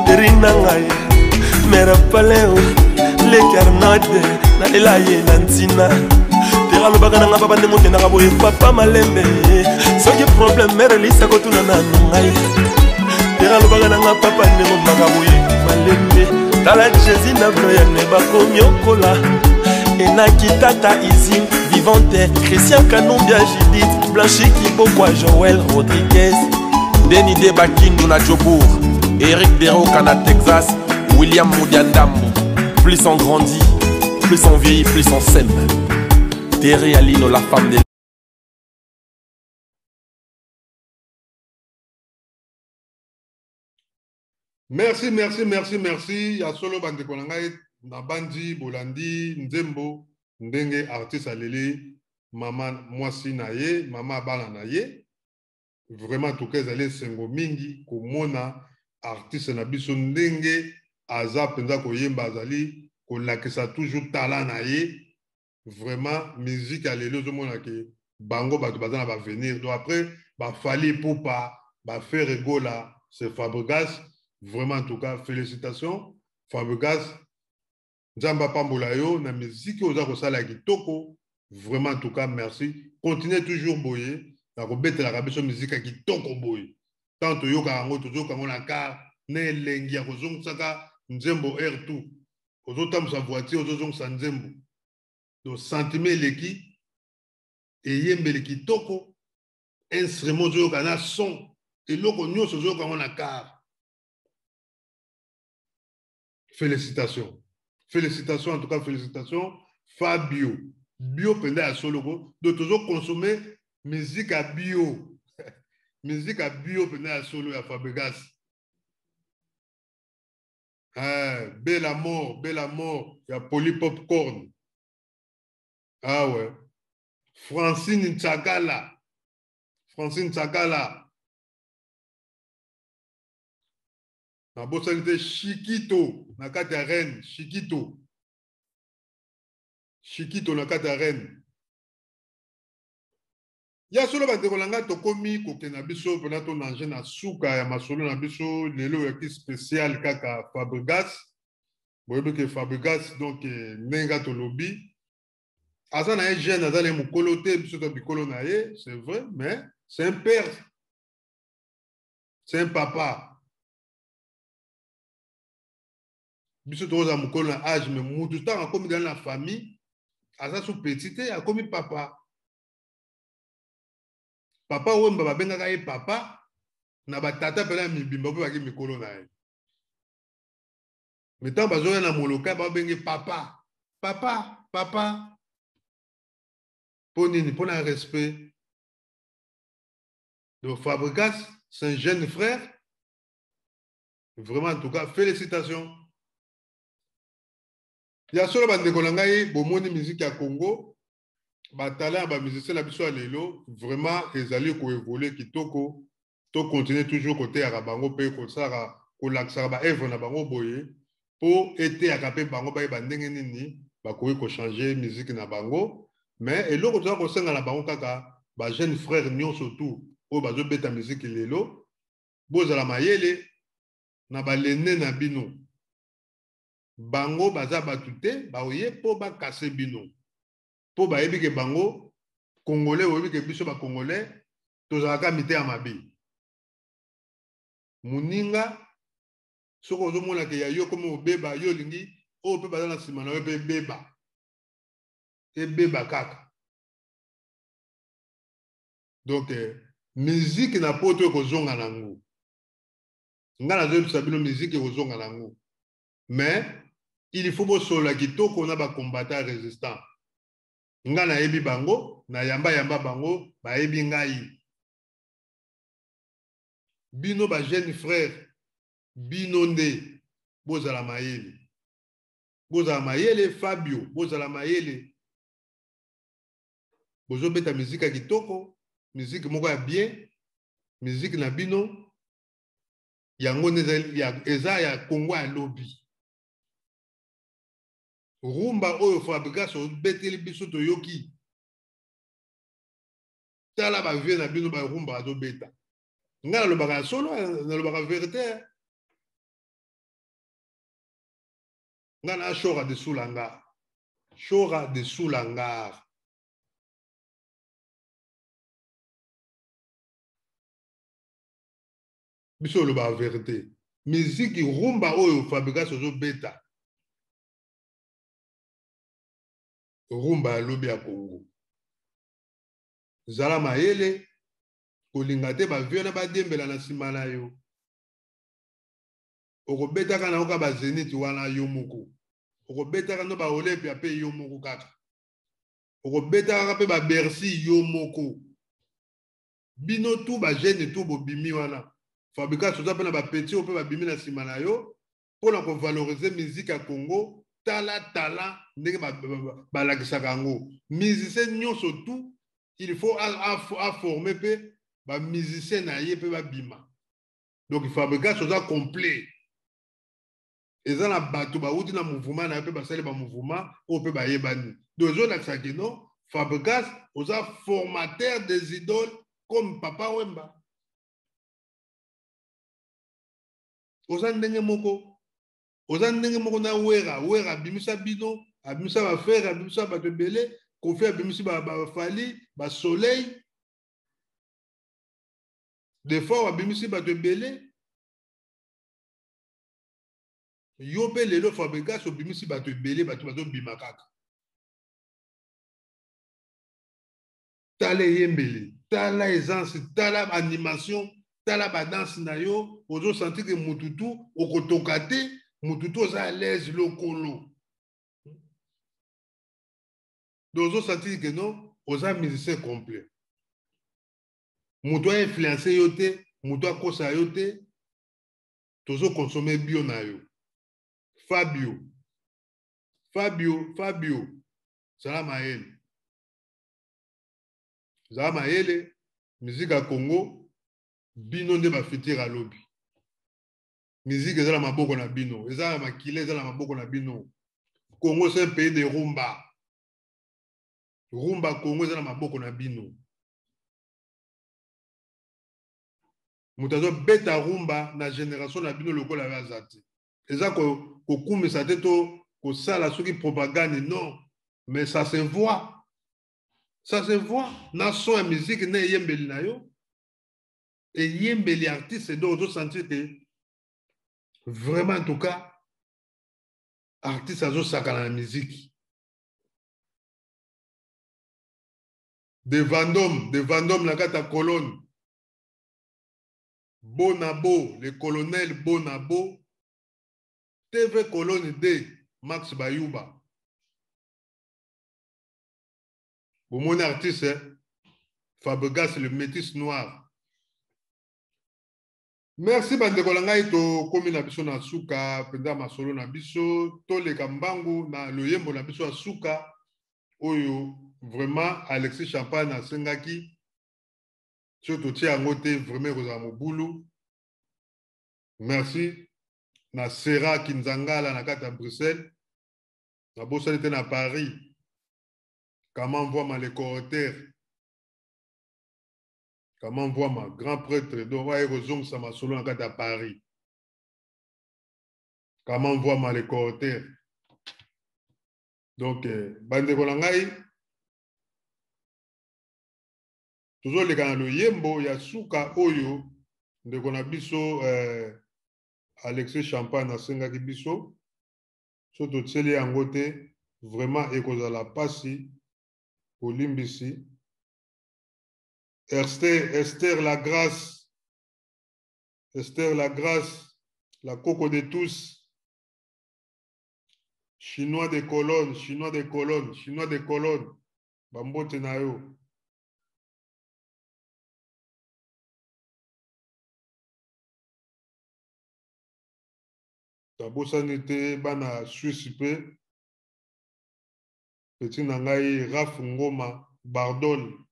Rinangaye, mera paleo, le carnade, na elaye nantina. Tera lobaka nanga papa nde moke nanga boye papa malembe. Soki problème mera lisa kotuna na nungai. Tera lobaka nanga papa nde maka boye malembe. Tala Jésus na bloyane bakomi okola. Enaki tata Izim, Vivante, Christian Kanumbia Judith, Blanchi Kibokwa Joël Rodriguez, Denis Debakindu na Djobour, Eric Deroka na Texas, William Moudiandambo. Plus on grandit, plus on vieillit, plus on s'aime. Terry Alino, la femme de... Merci, merci, merci, merci. Ya solo bande konangai na bandi Bolandi Nzembo ndenge artiste aleli mama mwasi na ye, mama bana na ye. Vraiment tout cas allez sengo mingi komona artiste na biso ndenge aza penza koyemba azali kolakisa toujours talent na ye. Vraiment musique aleli ozomona ke bango bato bazana ba venir. Donc après ba fali popa ba faire rigola c'est Fabregas. Vraiment, en tout cas, félicitations. Fabregas, Nzamba Pambolayo, na musique aux Arosala Kitoko. Vraiment, en tout cas, merci. Continuez toujours boyer. La robette la rabesse musique à Kitoko boy. Tant que yoka ango, toujours quand on a car, ne lengi à Rosong Saka, Nzembo R2. Aux autres, sa voiture, aux autres, sa Nzembo. Donc, sentiment leki, et yembe le Kitoko, instrument, yoka son, et l'oko nyo, ce yoka on a car. Félicitations. Félicitations, en tout cas, félicitations. Fabio. Bio pendant à solo. De toujours consommer musique à bio. Musique à bio pendant à solo à Fabregas. Belle amour, belle amour. Il y a Poly Popcorn. Ah ouais. Francine Ntsagala. Francine Ntsagala. Na bosalité Chiquito, na kati ya Rennes, Chiquito. Chiquito na kati ya Rennes. Ya solo bandeko langa tokomi koke na biso pona to nanje na suka ya masolo na biso lelo ya ki spécial kaka Fabregas. Boyebe ke Fabregas donc nenga to lobby. Asa na jeune azale mukolo te biso to bikolo na ye, c'est vrai, mais c'est un père. C'est un papa. Biso toza mukolo na âge mais mutu ta akomi dans la famille asa sous petite akomi papa papa wemba babengaka ye papa na batata pela mibimba po baki mikolo na ye mais tant bazoya na moloka babenge papa papa papa pour nini pour un respect de Fabregas, c'est un jeune frère vraiment en tout cas félicitations. Il y a solo bandeko na ngai bomoni musique ya Congo batala ba musicien na biso lelo vraiment ezali ko évoluer kitoko to continuer toujours côté ya bango pe ko sara kolakisaka baevre na bango boye mpo eteyaka mpe bango bayeba ndenge nini bakoki kochange musique na bango. Mais eloko toza kosenga na bango kaka bajeune frère nyonso tu oyo bazobeta musique lelo bozala mayele na balene na bino. Bango baza batu te baoye mpo bakase bino mpo bayebi ke bango congolais oyebi ke biso bacongolais tozalaka miteya mabe. Moninga soki ozomona ke ya yo komi obeba yo olingi oyo mpe baza na nsima na yo mpe ebeba kaka. Donc musique na poto ekozonga nango. Nga nazoyebisa bino musique ekozonga nango. Mais il faut bosola kitoko na bacombattant résistant. Nga nayebi bango na yamba bango bayebi ngai. Bino ba jeune frère bino nde bozala mayele. Bozala mayele Fabio, bozala mayele. Bozobeta musique ya kitoko, musique moko ya bien, musique na bino yango eza ya Congo ya lobi. Rumba oyo Fabrikas obeteli biso toyoki. Tala ba vie na bino ba rumba azobeta. Nga nalobaka solo, nalobaka vérité. Nga na Chora de Soulangar. Chora de Soulangar. Biso loba vérité. Musique rumba oyo Fabrikas ozobeta. Rumba ya lobi ya Congo. Zala mayele kolinga te bavio na badembela na nsima na yo. Okobetaka na oka bazeniti wana yo moko. Okobetaka no ba Olympia pe yo moko kaka. Okobetaka pe ba Bercy yo moko. Bino tu ba jeune tu bobimi wana. Fabrikas oza pe na ba petit pe ba bimi na nsima na yo pona ko valoriser musique ya Congo. Tala ndenge balakisaka yango. Musicien nyonso tu il faut former pe ba musicien na ye pe ba bima. Donc Fabrikas oza complet. Eza na bato ba uti na mouvement na pe ba sale ba mouvement o pe ba yebani. Donc zo lakisa ke non Fabrikas oza formateur des idoles comme Papa Wemba. Oza ndenge moko. Oza ndenge moko na wera abimisa bino, abimisa ba frère, abimisa bato ebele, Kofi abimisi ba Fali, ba Soleil. Des fois abimisi bato ebele. Yo pe lelo Fabrikas obimisi bato ebele, bato bazobima kaka. Tala yembele, tala essence, tala animation, tala ba danse na yo, ozo sentir que mututu okotoka te. Mututu oza à l'aise lokolo. Donc, on senti que non, oza musicien complet. Mutu a influencé yote, mutu a kosa yote, tozo consommer bio na yo. Fabio, Salama Ele. Salama Ele, musique à Congo, bino nde ba fitir à lobby. Musique ezala maboko na bino, ezala makile ezala maboko na bino. Congo c'est un pays de rumba. Rumba Congo ezala maboko na bino. Mutazo beta rumba na génération na bino lokola bazati. Eza ko kumisa te to ko sala soki propagande non, mais ça se voit. Ça se voit na son musique na yembeli na yo. Et yembeli artiste do sentir que vraiment, en tout cas, artiste a saka na musique. De Vendôme, la carte à colonne. Bonabo, le colonel Bonabo. TV Colonne D, Max Bayouba. Pour mon artiste, Fabrikas, le métis noir. Merci bandeko langai to komi na biso na suka penda masolo na biso to le kambangu na loyembo na biso suka oyo vraiment Alexis Champagne na sengaki surtout tia ngote vraiment kozala mobulu. Merci na Sera Kinzangala na kata Bruxelles. Na bossa était à Paris. Comment voit ma le correcteur? Comment voit ma grand prêtre? Donc, ouais, Rozong sama solo na kata Paris. Comment voit ma le correcteur? Donc, bande kolangai. Toujours les gars le yembo ya suka oyo de konabiso Alexis Champagne na senga kibiso. Soto tseli yangote vraiment ekozala pasi olimbisi. Esther la grâce, la coco de tous, chinois de colonne, bambote na yo. Tabosani te bana Suisse pe, petit nangai Raf Ngoma, Bardol,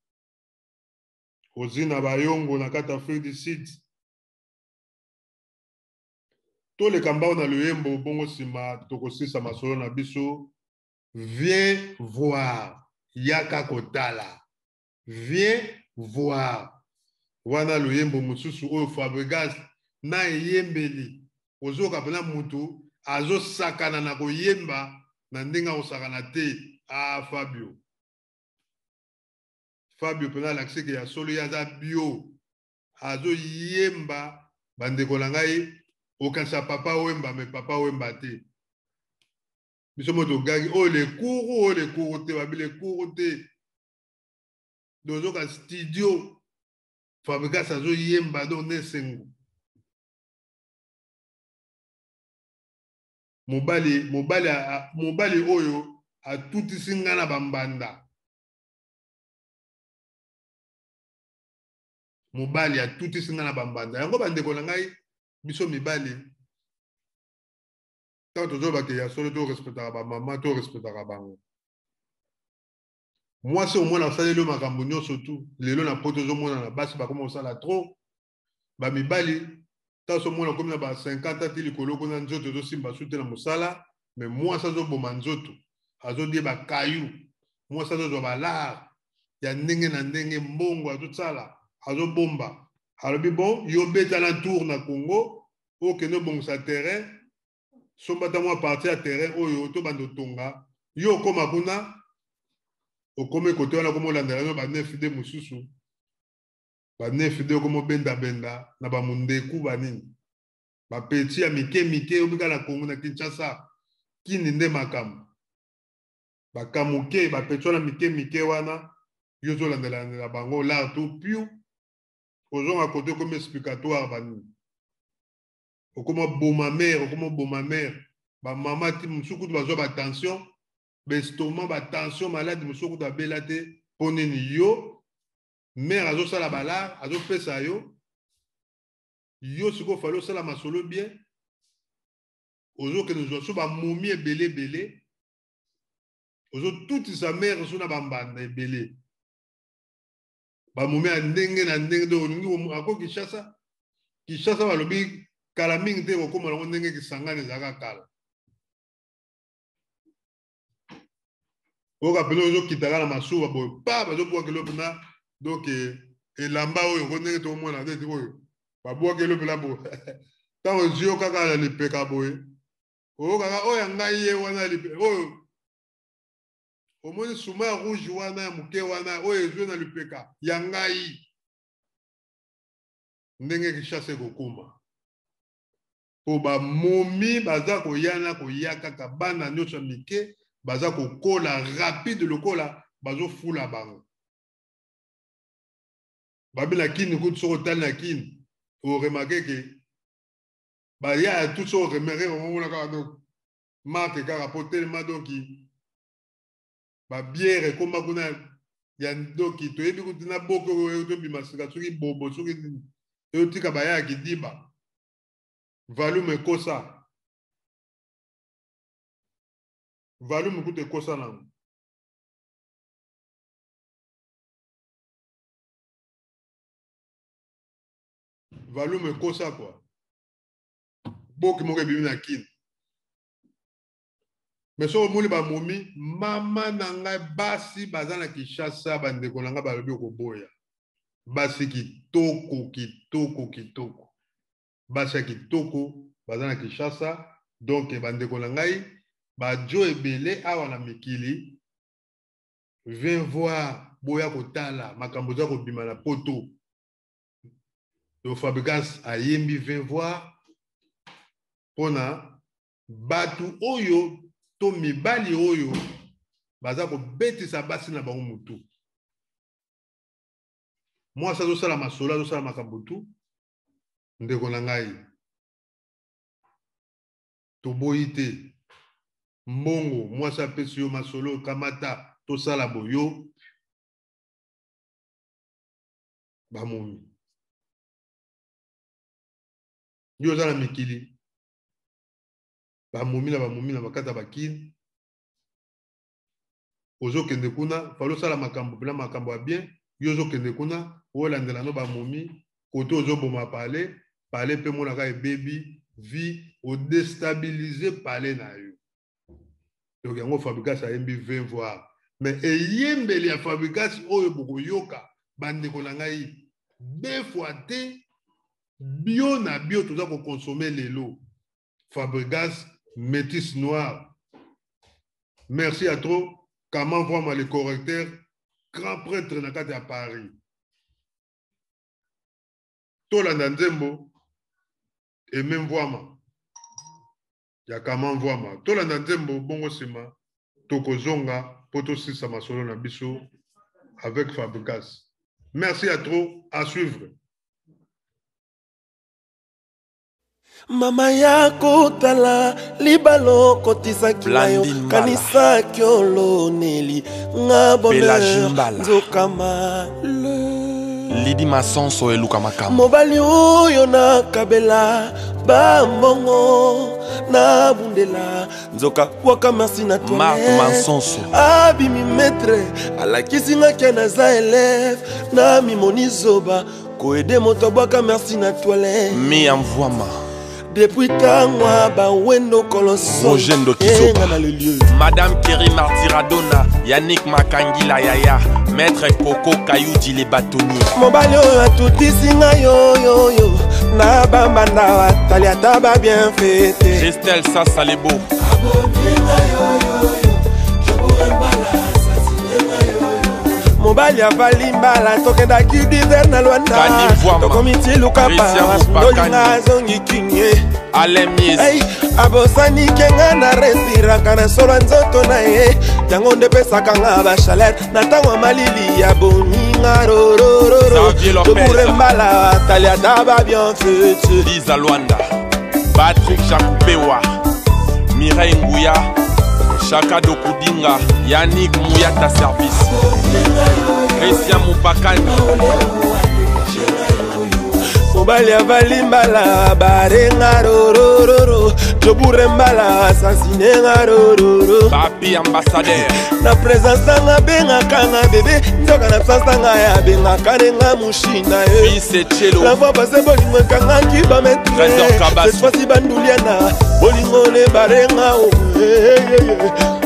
Ozina Bayongo na kata Afrique du Sud. Tous les kambao na luyembo bongo sima tokosisa masolo na biso. Viens voir Yaka Kotala. Viens voir. Wana luyembo mususu oyo Fabregas na yembeli. Ozo kapena mutu azo sakana na koyemba na ndenga osakana te a Fabio. Fabio pena l'accès que ya solo ya za bio. Azo yemba bandeko na ngai okansa papa wemba me papa wemba te. Biso moto gagi o le cours te babile cours te. Dozo ka studio Fabrikas azo yemba do ne sengo. Mobali oyo a tuti singana bambanda. Mobali a tuti singana bambanda. Yango bandeko na ngai biso mibali. Tant tozo ba ke ya solo to respectera ba mama to respectera bango. Moi c'est au moins la salle le makambo nyonso tout. Lelo na poto zo mona na basi ba comment ça la trop. Ba mibali ta so mona comme na ba 50 ati likolo ko na nzoto zo simba sute na musala, mais moi ça zo boma nzoto. Azo die ba kayu. Moi ça zo ba la ya ndenge na ndenge mbongo azo tsala. Azo bomba. Alors bon, yo beta la tour na Congo, o ke no bon sa terrain. Sombata moi parti à terrain oyo to bando tonga. Yo koma kuna o kome kote wana komo landela no ba neuf de mususu. Ba neuf de komo benda na ba mundeku banini. Ba petit ya mike obika na Congo na Kinshasa. Kini nde makam. Ba kamuke ba petit na mike wana yo zo landela na bango la tout piu. Ozon à côté comme explicatoire banini. Okoma boma mère, ba mama ti musuku ba zo ba tension, ba estomac ba tension malade musuku da belate poneni yo, mère azo sala bala, azo pesa yo siko falo sala masolo bien, ozo ke nous so ba momie belé, ozo toute sa mère so na bambanda ebele. Ba momie ndenge na ndenge do ngi ako Kinshasa balobi kala mingi te kokoma nango ndenge kisangani ezalaka kala. Oka pelo ozokitaka na masuba boye pa bazobwaka eloko mpena donc elamba oyo ngo ndenge tokomona te oyo babwaka eloko mpena boye ntango ozwi yo kaka na lipeka boye oyokaka oyo ya ngai ye wana lipeka oyo omoni suma ya rouge wana ya moke wana oyo ezwi na lipeka ya ngai ndenge Kinshasa ekokoma. Po ba momi baza koyana koya kaka bana nyonso mike baza kokola rapide lokola bazo fula bango. Babila kini kutu soko tali na kini o remarqué que ba ya tout so remarqué on a kaka donc marque kaka po tellement donc ba bière koma kuna ya ndoki to yebi kutu na boko to bimasika soki bobo soki yo tika ba ya kidiba. Valume kosa. Valume kute kosa nango. Valume kosa quoi. boki moko ebimi na kini. Mais so omoni ba momi mama na ngai basi baza na Kinshasa bandeko na ngai balobi koboya. Basi kitoko kitoko kitoko. Basi kitoko baza na Kinshasa donc bandeko na ngai ba jo ebele awa na mikili. Viens voir boya kotala makambo za kobima na poto. Le Fabregas ayembi viens voir pona batu oyo to mibali oyo baza ko betisa basi na bango mutu. Moi ça zo sala masola zo sala makambo tu ndeko na ngai to boyite mbongo moi ça pesi yo masolo kamata to sala boyo ba momi yo za na mikili ba momi na bakata bakini ozo kende kuna falo sala makambo bila makambo ya bien yo zo kende kuna olandela no ba momi koto ozo boma parler pe mona ka baby vie o déstabiliser parler na yo donc yango Fabregas ayembi viens voir mais eyembeli ya Fabregas oyo boko yoka bandeko na ngai deux fois te bio na bio toza ko consommer lelo Fabregas métis noir. Merci à trop. Comment voir le correcteur grand prêtre nakati à Paris. Tolanda Nzembo et même voima. Ya comment voima. Tolanda Nzembo bongo sima tokozonga poto sisa masolo na biso avec Fabregas. Merci à trop. À suivre. Mama yako tala libalo kotisa kilayo kanisa kyolo neli ngaboneur nzokama Lidi Masonso eluka makama mobali oyo na kabela bambongo na bundela nzoka waka merci na toi Marc Masonso abimi maître alakisinga kena za élève na mimoni zoba koede moto bwaka merci na toilette mi amvoama. Depuis Kangwa, Bawendo Colosso, Rogendo Kizoba, Madame Kerry Martiradona, Yannick Makangila Yaya, Maître Coco Kayoudi les bâtonniers. Mobalio a tout ici, yo, na bamba na talia taba bien fait. Gestel Sassa les beaux. Mobali a balimbala tokenda kidiver na Luanda tokomiti lukapa ndolinga zongi kinye Alemies hey abosani kenga na respira kana solo nzoto na ye yango ndepesaka nga ba chaleur na tango malili ya boninga rororo tokurembala talia daba bien fait Lisa Luanda Patrick Chakupewa Mireille Nguya Chaka Dokudinga, Yannick Mouyata Service, Christian Moupakani, Mobali avalimbala, Barenga Rororo, Joburembala, Assassiné Rororo, Papi ambassadeur, na présence na benga kanga bébé, nzoka na absence na ya benga kanenga mushina Fils et Cello, la voix passe bolingo kanga ki ba mettre, cette fois-ci banduliana, bolingo le Barenga oh.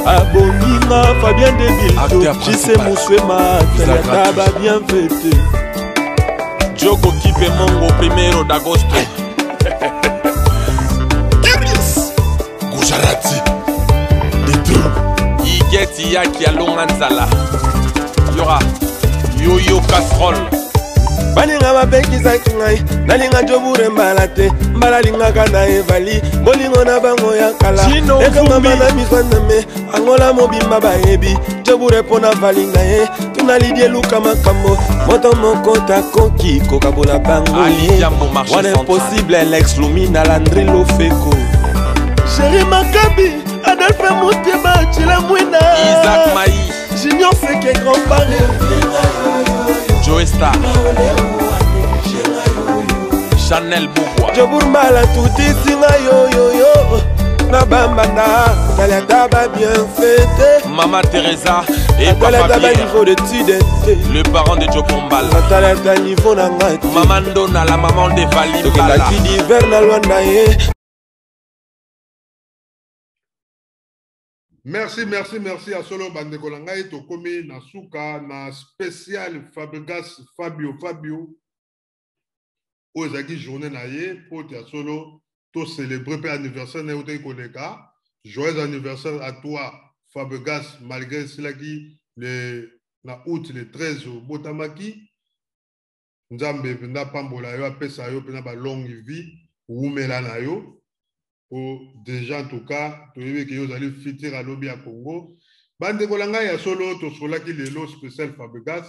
Aboninga Fabien Debilto Jissé Moussouema Taba bien fêté Diogo Kipe Mongo Primero d'Agosto Kirius Gujarati Detro Igeti Yaki Alonganzala Yora Yo-Yo Casserole Baninga mapekisaki ngai nalinga jobure mbala te mbala lingaka na evali bolingo na bango ya kala ekangama na miswana me angola mobimba bayebi jobure pona valinga ye tunalidi eluka makambo moto moko takoki kokabola bango wana impossible Lex Lumina Landry Lofeko Chéri Makabi Adelphe Mouteba Chila Mwina Isaac Maï Junior Seke Grand Paris Joe Star Chanel Boubois Joburbala tout ici yo na bambana talia taba bien fêté Maman Teresa et Papa Pierre niveau de tidente le parent de Jokombal talia niveau na ngai Maman Dona la maman de Vali Tokela ki d'hiver na Luanda ye Merci à solo bandeko na ngai tokomi na suka na spécial Fabregas Fabio ozaki journée na ye po ya solo to célébrer pe anniversaire na utai koleka. Joyeux anniversaire à toi Fabregas malgré cela qui na août le 13 au botamaki nzambe penda pambola yo apesa yo pena ba longue vie umela na yo. Déjà en tout cas, tu veux que vous allez fitter à l'objet à Congo. Bande kolanga ya solo to sola ki lelo spécial Fabregas.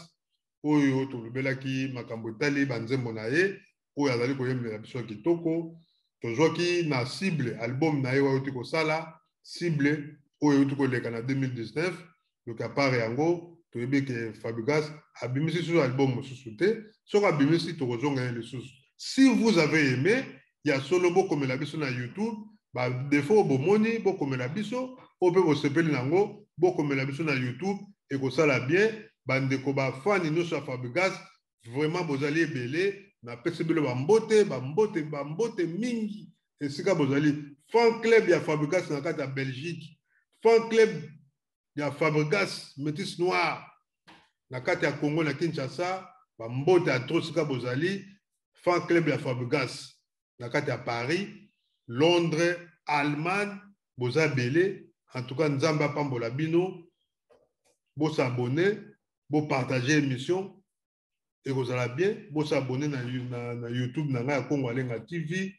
Oyo to lobela ki makambo tali banzembo na ye. Oyo azali koyembela biso kitoko. To joki na cible album na ye wa uti ko sala cible oyo uti ko leka na 2019. Donc à part yango to yebe que Fabregas abimisi sur album mosusu te. Soko abimisi to kozonga le sous. Si vous avez aimé, il y a solo beaucoup comme la biso na YouTube. Bah, des fois, bomoni, beaucoup comme la biso, on peut se appeler nango, beaucoup comme la biso na YouTube, et que ça la bien, bande ko ba fan ino sa Fabregas, vraiment vous allez belé, na pesebele bambote mingi, et c'est quand vous allez fan club ya Fabregas na kata Belgique, fan club ya Fabregas métis noir na kata ya Congo na Kinshasa, bambote à trop c'est quand vous allez fan club ya Fabregas na kata ya Paris. Londres, Allemagne, vous abonnez. En tout cas, Nzamba Pambola Bino, vous abonnez, vous partagez l'émission et vous allez bien. Vous abonnez na YouTube, na Congo Alenga TV,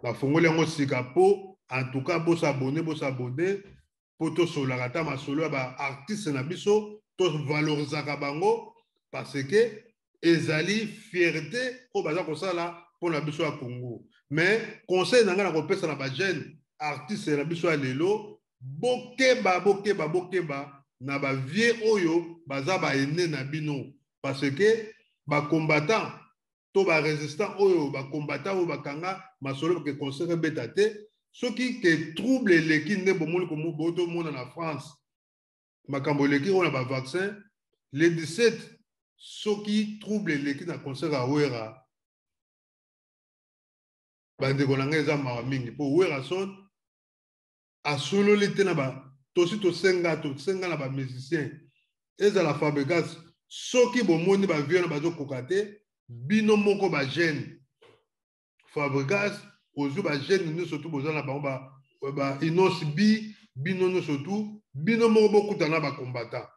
na Fongole Ngo Sikapo. En tout cas, vous abonnez pour tout sur la rata ma solo ba artiste na biso, tout valoriser kabango parce que ezali fierté au bazar comme ça là pour la biso à Congo. Mais conseil nanga na kopesa na ba jeune artiste na biso ya lelo bokeba na ba vie oyo baza ba ene na bino parce que ba combattant to ba résistant oyo ba combattant oyo bakanga masolo ke conseil betate ceux qui que trouble leki ne bomoni ko boto mona na France makambo leki on a ba vaccin le 17 ceux qui trouble leki na conseil a wera bande kolanga eza mawa mingi po wera son asolo lete na ba tosi to senga na ba musicien eza la Fabregas soki bomoni ba vieux na bazo kokate bino moko ba jeune Fabregas ozu ba jeune ni surtout bozana ba inos bino no surtout bino moko bokutana ba combattant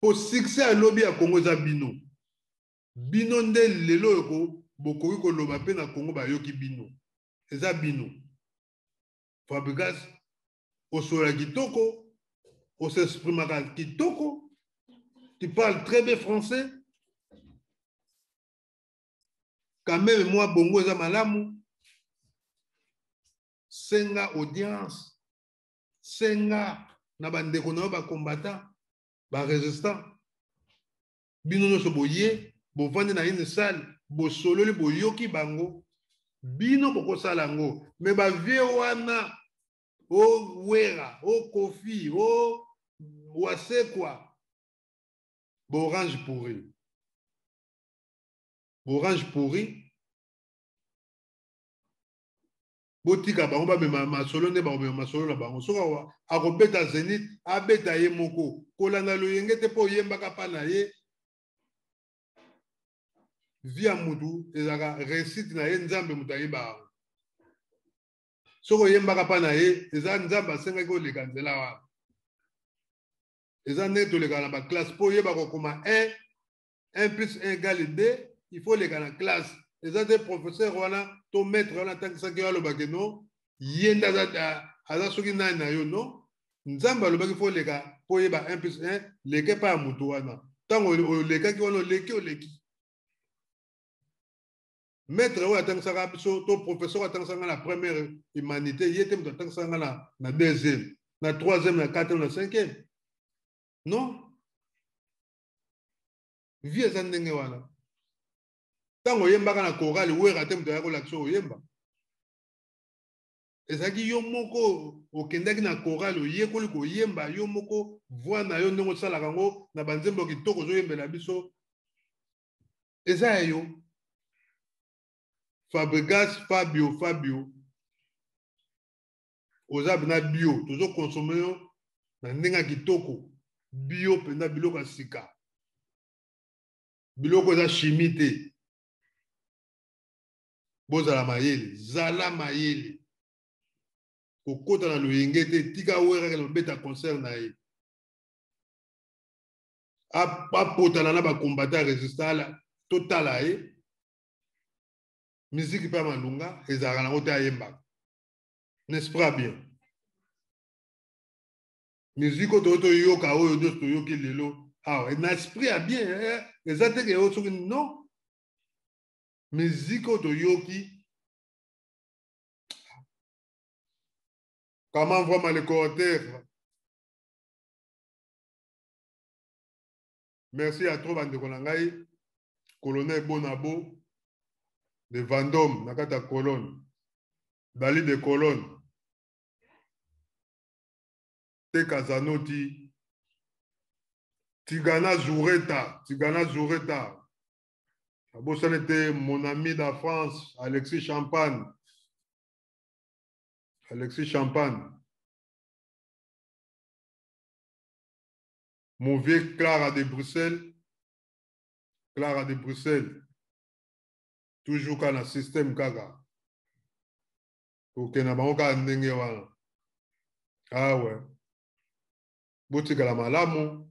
po succès à lobby ya Congo za bino nde lelo yoko bokoki koloba pe na Congo bayoki bino eza bino Fabregas osola kitoko osexprimaka kitoko tu parles très bien français quand même moi bongo eza malamu senga audience senga na bandeko na yo bakombata barésistant bino nyonso boye bovandi na une salle bosololi boyoki bango bino bokosala yango me bavie wana o wera o kofi o wasekwa borange pourri botika bango bamema masolo nde bamema masolo na bango soki akobeta Zénith abeta ye moko kolanda loyenge te mpo oyembaka mpa na ye via mutu ezaka réussite na ye nzambe mutu ayeba soki oyembaka mpa na ye eza nzambe asengaki oleka nzela wana eza ndenge toleka na baklasse mpo oyeba kokoma 1 plus 1 égale 2 il faut leka na classe eza te professeur wana to maître wana atangisaki yo alobaki no ye nde aza soki nani na yo no nzambe alobaki fo leka mpo oyeba 1 plus 1 leke mpa ya mutu wana ntango olekaki wana oleki maître oyo atangisaka biso to professeur oyo atangisaka na première humanité ye te moto atangisaka na deuxième na troisième na quatrième na cinquième non vie eza ndenge wana ntango oyembaka na chorale wera te moto ayaki kolakisa oyemba ezalaki yo moko okendaki na chorale oyekoli koyemba yo moko voi na yo ndenge osalaka yango na banzembo kitoko ozoyembela biso eza ya yo Fabregas Fabio oza bina bio tozokonsome yo na ndenga kitoko bio penda biloko ya sika biloko eza chimie te bozala mayele zala mayele kokota na loyenge te tika weraka na beta concert na ye apotana na bakombata ya résistala totala ye miziki mpe ya malunga ezalaka nango te ayembaka n'est-ce pas bien miziki oyo toyoka oyo nyonso toyoki lelo awa na esprit ya bien eza teke yo soki non miziki oyo toyoki comment vraiment les commentaires merci à trop bandeko na ngai colonel Bonabo de Vendôme na kati ya colonne Dali de colonne te Kazanoti Tigana Zoureta abosana était mon ami de France Alexis Champagne mon vieux Clara de Bruxelles toujours quand le système kaka ok na bango kaka ndenge wana ah ouais botikala malamu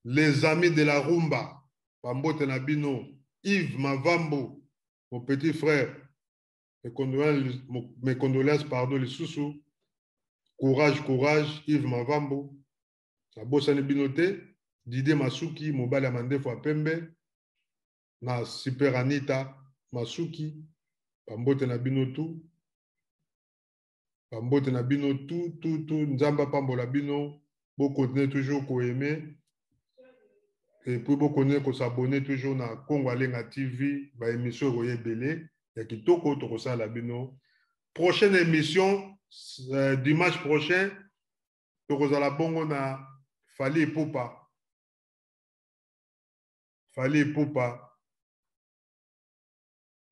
les amis de la rumba Pambote Nabino Yves Mavambo mon petit frère mes condoléances pardon les sous courage Yves Mavambo Sabosani Binote Didier Masuki Mobile Amandefo Apembe na Super Anita Masuki Pambote Nabino tout Nzamba Pambola Bino vous continuez toujours à aimer et puis vous continuez à s'abonner toujours na Congo Alenga TV ba émission Royer Belé ya kitoko to kosala bino prochaine émission dimanche prochain to kozala bongo na Fali Epupa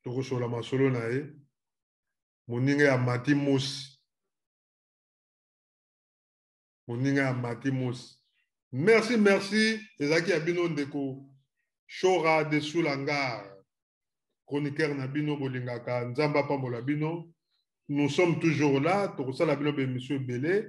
to kosola masolo na ye moninga ya Matimus merci ezaki ya bino ndeko Chora de Soulangar chroniqueur na bino bolingaka nzamba pambola bino nous sommes toujours là tokosala bino bémission belé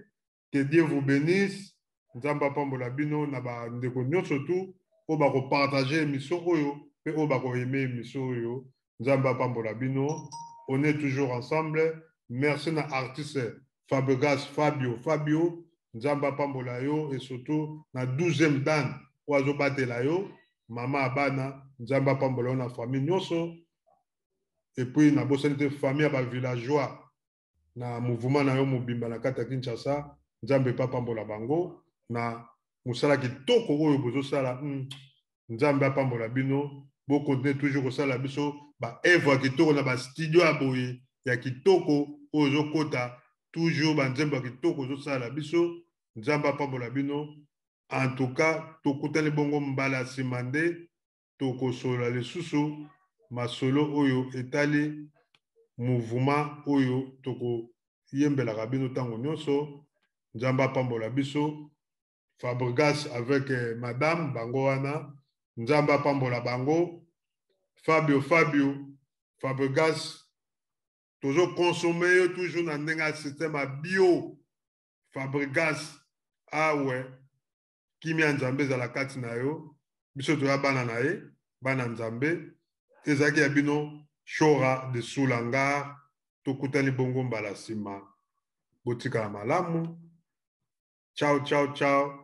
que Dieu vous bénisse nzamba pambola bino na ba ndeko nyonso tout o ba ko partager émission oyo pe o ba ko aimer émission oyo nzamba pambola bino on est toujours ensemble merci na artiste Fabregas Fabio nzamba pambola yo et surtout na 12e dan oazo batela yo mama abana nzamba pambola na famille nyonso et puis na bosante famille ba villageois na mouvement na yo mobimba na kata Kinshasa nzambe papa pambola bango na musala kitoko oyo bozo sala nzambe pambola bino bo continuer toujours kosala biso ba œuvre kitoko na ba studio aboye ya kitoko ozo kota toujours ba nzambe kitoko ozo sala biso nzamba pambola bino en tout cas tokutani bongo mbala simande tokosola lisusu masolo oyo etali mouvement oyo toko yembelaka bino tango nyonso nzamba pambola biso Fabregas avec madame bango wana nzamba pambola bango Fabregas toujours consommer toujours na ndenga système bio Fabregas ah ouais kimia nzambe za la kati na yo biso to ya bana na ye bana nzambe ezaki ya bino Chora de Soulangar tokutani bongo mbala sima botika malamu ciao